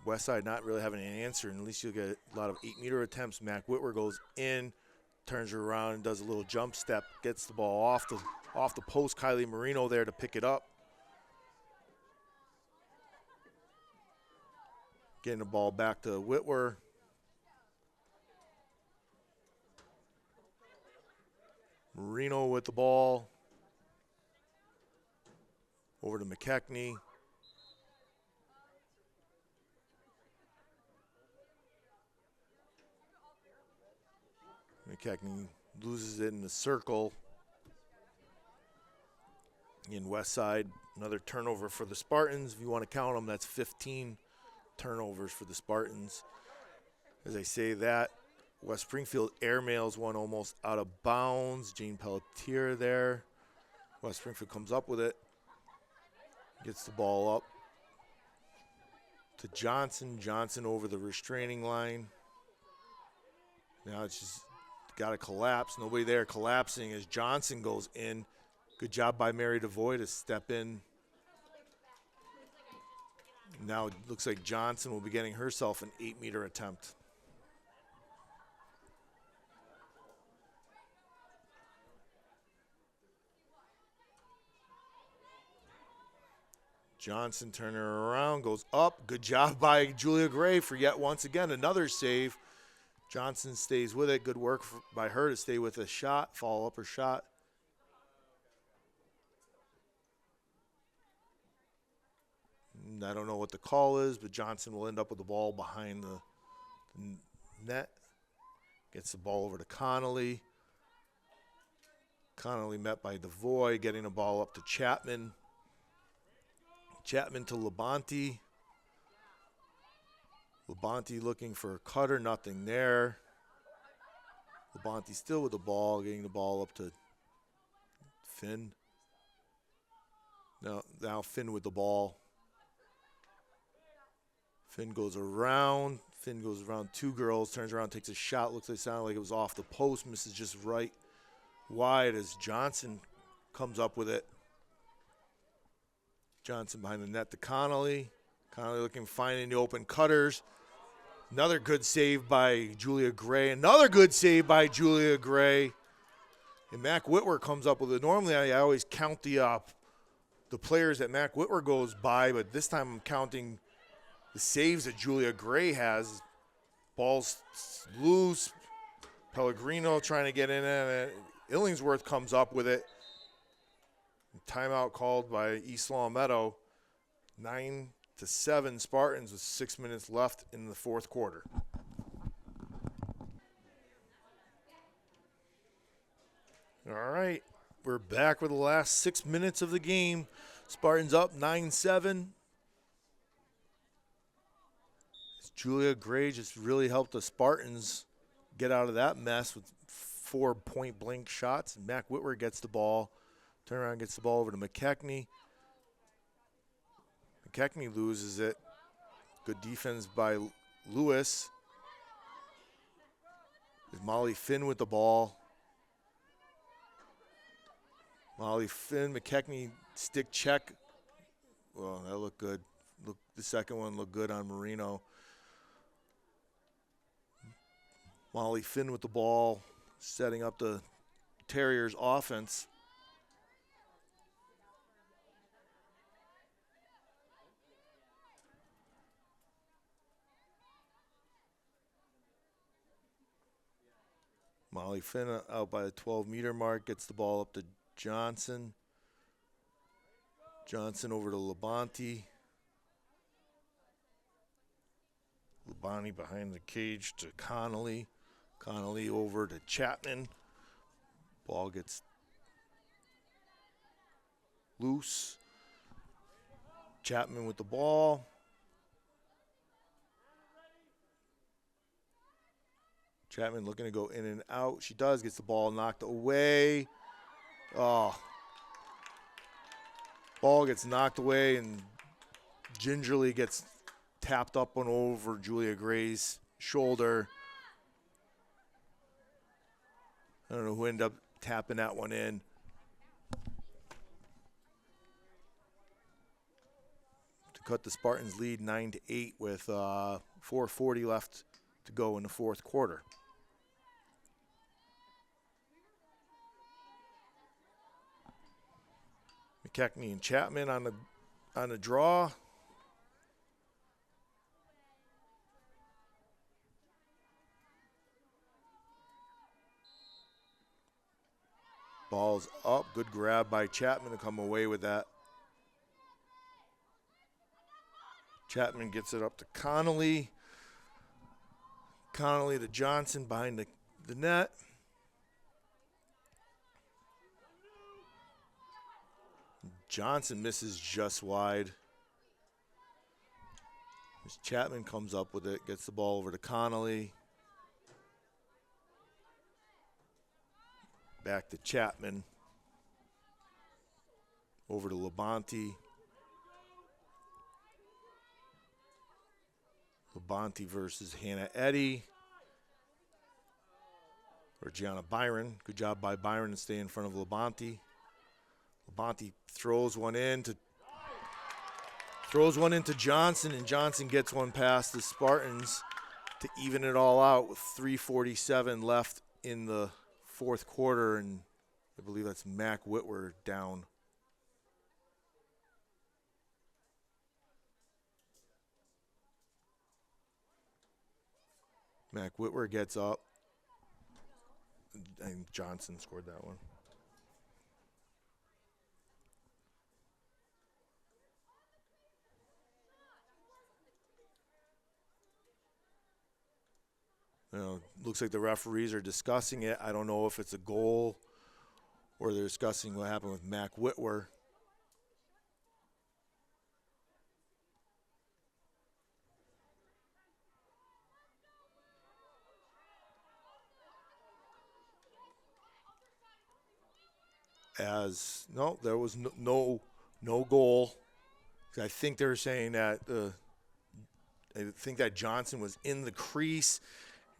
Westside not really having an answer, and at least you'll get a lot of 8-meter attempts. Mac Whitwer goes in, turns her around, and does a little jump step, gets the ball off the post. Kylie Marino there to pick it up. Getting the ball back to Whitwer. Marino with the ball. Over to McKechnie. McKechnie loses it in the circle. In Westside, another turnover for the Spartans. If you want to count them, that's 15 turnovers for the Spartans. As I say that, West Springfield airmails one almost out of bounds. Jane Pelletier there. West Springfield comes up with it. Gets the ball up to Johnson. Johnson over the restraining line. Now it's just got to collapse. Nobody there collapsing as Johnson goes in. Good job by Mary DeVoy to step in. Now it looks like Johnson will be getting herself an 8-meter attempt. Johnson turning her around, goes up. Good job by Julia Gray for yet once again another save. Johnson stays with it. Good work by her to stay with a shot, follow up her shot. I don't know what the call is, but Johnson will end up with the ball behind the net. Gets the ball over to Connolly. Connolly met by DeVoy, getting the ball up to Chapman. Chapman to Labonte. Labonte looking for a cutter, nothing there. Labonte still with the ball, getting the ball up to Finn. Now Finn with the ball. Finn goes around. Finn goes around two girls, turns around, takes a shot. Looks like it sounded like it was off the post. Misses just right wide as Johnson comes up with it. Johnson behind the net to Connolly. Connolly looking fine in the open cutters. Another good save by Julia Gray. Another good save by Julia Gray. And Mac Whitwer comes up with it. Normally I always count the players that Mac Whitwer goes by, but this time I'm counting the saves that Julia Gray has. Ball's loose. Pellegrino trying to get in it. Illingsworth comes up with it. Timeout called by East Long Meadow. 9-7 Spartans with 6 minutes left in the fourth quarter. All right, we're back with the last 6 minutes of the game. Spartans up 9-7. Julia Gray just really helped the Spartans get out of that mess with 4 point-blank shots. Mac Whitwer gets the ball. Turn around, gets the ball over to McKechnie. McKechnie loses it. Good defense by Lewis. There's Molly Finn with the ball. Molly Finn, McKechnie stick check. Well, that looked good. The second one looked good on Marino. Molly Finn with the ball, setting up the Terriers' offense. Molly Finn out by the 12-meter mark, gets the ball up to Johnson. Johnson over to Labonte. Labonte behind the cage to Connolly. Connolly over to Chapman. Ball gets loose. Chapman with the ball. Chapman looking to go in and out. She does, gets the ball knocked away. Oh. Ball gets knocked away and gingerly gets tapped up and over Julia Gray's shoulder. I don't know who ended up tapping that one in. To cut the Spartans' lead 9-8 with 4:40 left to go in the fourth quarter. McKechnie and Chapman on the draw. Ball's up. Good grab by Chapman to come away with that. Chapman gets it up to Connolly. Connolly to Johnson behind the net. Johnson misses just wide. As Chapman comes up with it, gets the ball over to Connolly. Back to Chapman. Over to Labonte. Labonte versus Hannah Eddy. Or Gianna Byron. Good job by Byron to stay in front of Labonte. Labonte throws one into Johnson, and Johnson gets one past the Spartans to even it all out with 3:47 left in the fourth quarter, and I believe that's Mac Whitwer down. Mac Whitwer gets up, and Johnson scored that one. Looks like the referees are discussing it. I don't know if it's a goal or they're discussing what happened with Mac Whitwer. There was no goal. I think they're saying that I think that Johnson was in the crease.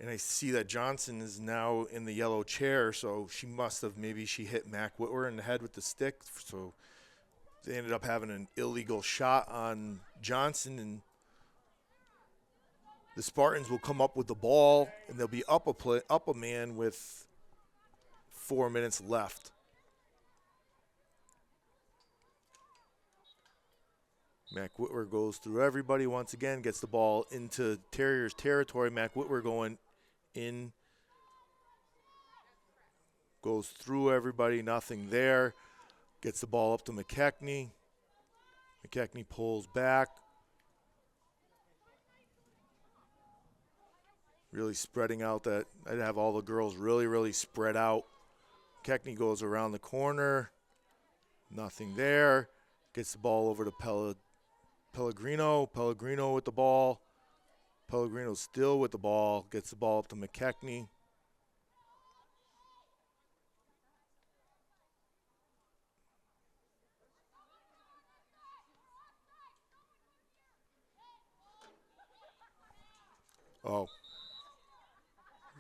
And I see that Johnson is now in the yellow chair, so she hit Mac Whitwer in the head with the stick. So they ended up having an illegal shot on Johnson, and the Spartans will come up with the ball, and they'll be up a man with 4 minutes left. Mac Whitwer goes through everybody once again, gets the ball into Terriers territory. Mac Whitwer going in, goes through everybody, nothing there. Gets the ball up to McKechnie. McKechnie pulls back. Really spreading out that. I'd have all the girls really, really spread out. McKechnie goes around the corner. Nothing there. Gets the ball over to Pellegrino. Pellegrino with the ball. Pellegrino still with the ball. Gets the ball up to McKechnie.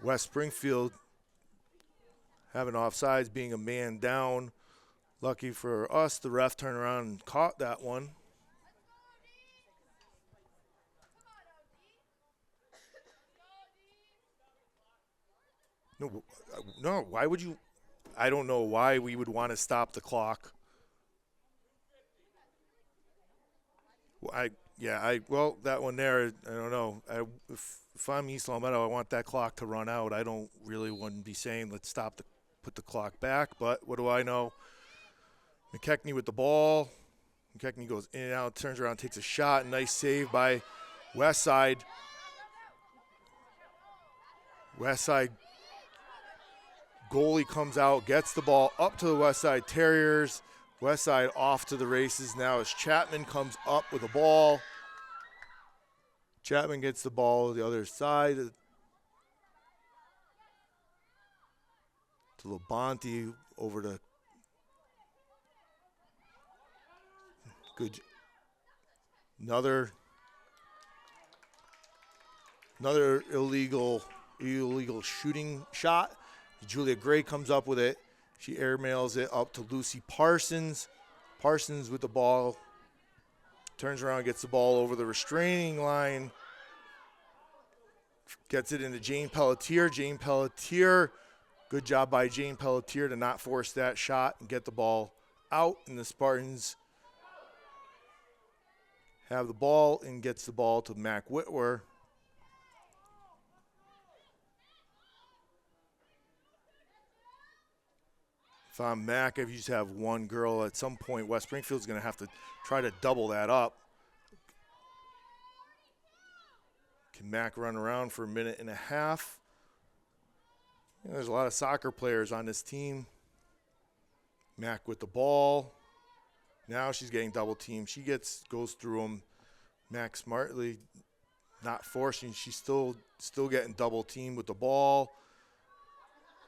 West Springfield having offsides, being a man down Lucky for us, the ref turned around and caught that one. No, why would you? I don't know why we would want to stop the clock. Well, that one there, I don't know. If I'm East Long Meadow, I want that clock to run out. I don't really wouldn't be saying let's put the clock back, but what do I know? McKechnie with the ball. McKechnie goes in and out, turns around, takes a shot. Nice save by Westside. Westside goalie comes out, gets the ball up to the Westside Terriers. Westside off to the races now as Chapman comes up with the ball. Chapman gets the ball to the other side to Labonte over to good. Another illegal shooting shot. Julia Gray comes up with it. She airmails it up to Lucy Parsons. Parsons with the ball. Turns around, gets the ball over the restraining line. Gets it into Jane Pelletier. Jane Pelletier, good job by Jane Pelletier to not force that shot and get the ball out. And the Spartans have the ball and gets the ball to Mac Whitwer. If I'm Mac, if you just have one girl, at some point West Springfield's going to have to try to double that up. Can Mac run around for a minute and a half? There's a lot of soccer players on this team. Mac with the ball. Now she's getting double teamed. She goes through them. Mac smartly not forcing. She's still getting double teamed with the ball.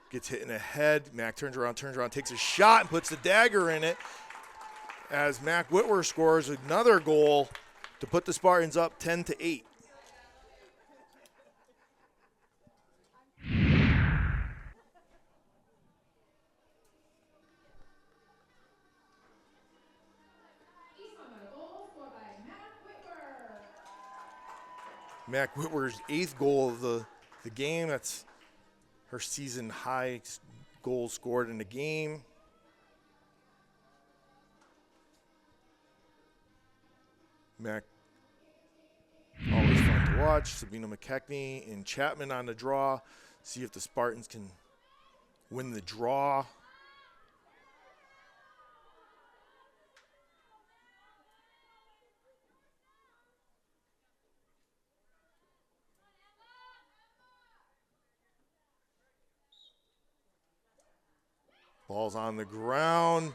Gets hit in the head. Mac turns around, takes a shot and puts the dagger in it as Mac Whitwer scores another goal to put the Spartans up 10-8. Mac Whitwer's 8th goal of the game. That's her season high goal scored in the game. Mac, always fun to watch. Sabina McKechnie and Chapman on the draw. See if the Spartans can win the draw. Ball's on the ground.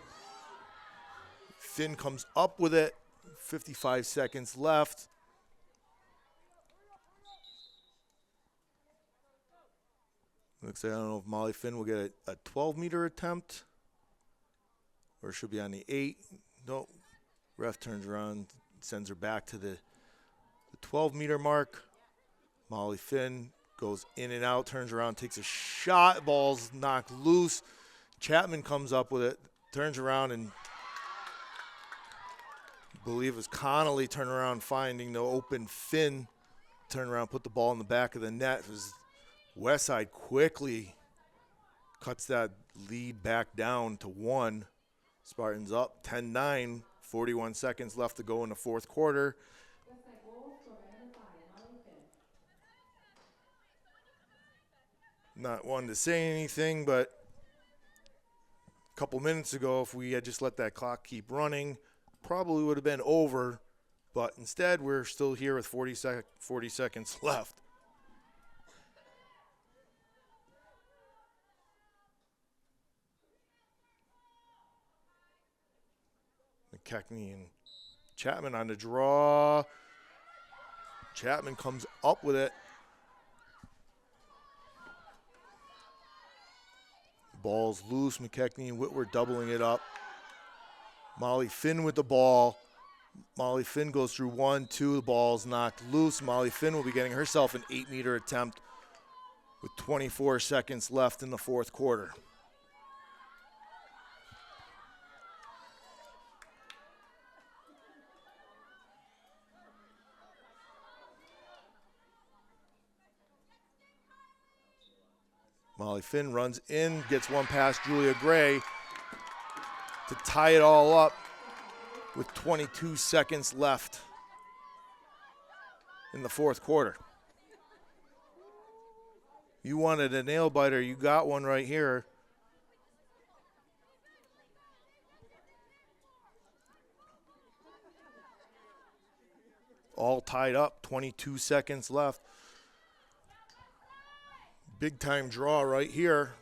Finn comes up with it. 55 seconds left. Looks like I don't know if Molly Finn will get a 12-meter attempt or she'll be on the 8. No. Ref turns around, sends her back to the 12-meter mark. Molly Finn goes in and out, turns around, takes a shot. Ball's knocked loose. Chapman comes up with it, turns around, and I believe it was Connolly turn around finding the open Finn. Turn around, put the ball in the back of the net. It was Westside quickly cuts that lead back down to 1. Spartans up 10-9, 41 seconds left to go in the fourth quarter. Not one to say anything, but a couple minutes ago, if we had just let that clock keep running, probably would have been over. But instead, we're still here with 40 seconds left. McKechnie and Chapman on the draw. Chapman comes up with it. Ball's loose. McKechnie and Whitwer doubling it up. Molly Finn with the ball. Molly Finn goes through 1, 2. The ball's knocked loose. Molly Finn will be getting herself an 8-meter attempt with 24 seconds left in the fourth quarter. Molly Finn runs in, gets one past Julia Gray to tie it all up with 22 seconds left in the fourth quarter. You wanted a nail biter, you got one right here. All tied up, 22 seconds left. Big time draw right here.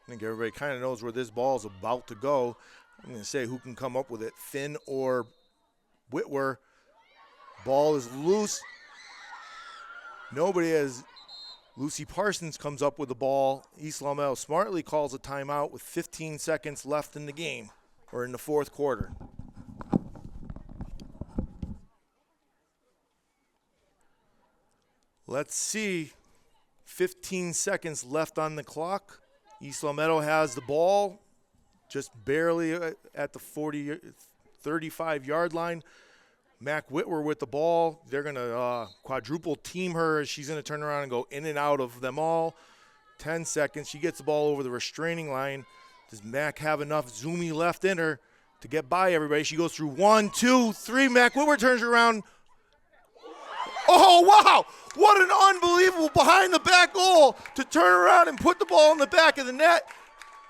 I think everybody kind of knows where this ball is about to go. I'm going to say who can come up with it, Finn or Whitwer. Ball is loose. Nobody has. Lucy Parsons comes up with the ball. East Long Meadow smartly calls a timeout with 15 seconds left in the game, or in the fourth quarter. Let's see. 15 seconds left on the clock. East Long Meadow has the ball just barely at the 35-yard line. Mac Whitwer with the ball. They're going to quadruple team her. She's going to turn around and go in and out of them all. 10 seconds. She gets the ball over the restraining line. Does Mac have enough zoomy left in her to get by everybody? She goes through 1, 2, 3. Mac Whitwer turns around. Oh, wow. What an unbelievable behind-the-back goal to turn around and put the ball in the back of the net.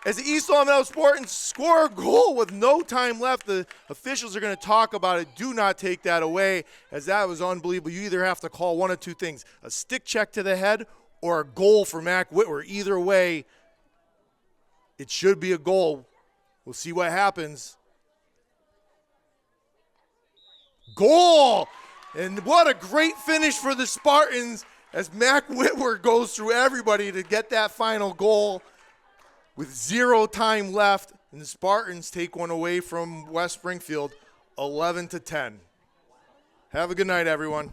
As the East Long Meadow Spartans score a goal with no time left, the officials are going to talk about it. Do not take that away, as that was unbelievable. You either have to call one of two things, a stick check to the head or a goal for Mac Whitwer. Either way, it should be a goal. We'll see what happens. Goal! And what a great finish for the Spartans as Mac Whitwer goes through everybody to get that final goal. With 0 time left, and the Spartans take one away from West Springfield, 11-10. Have a good night, everyone.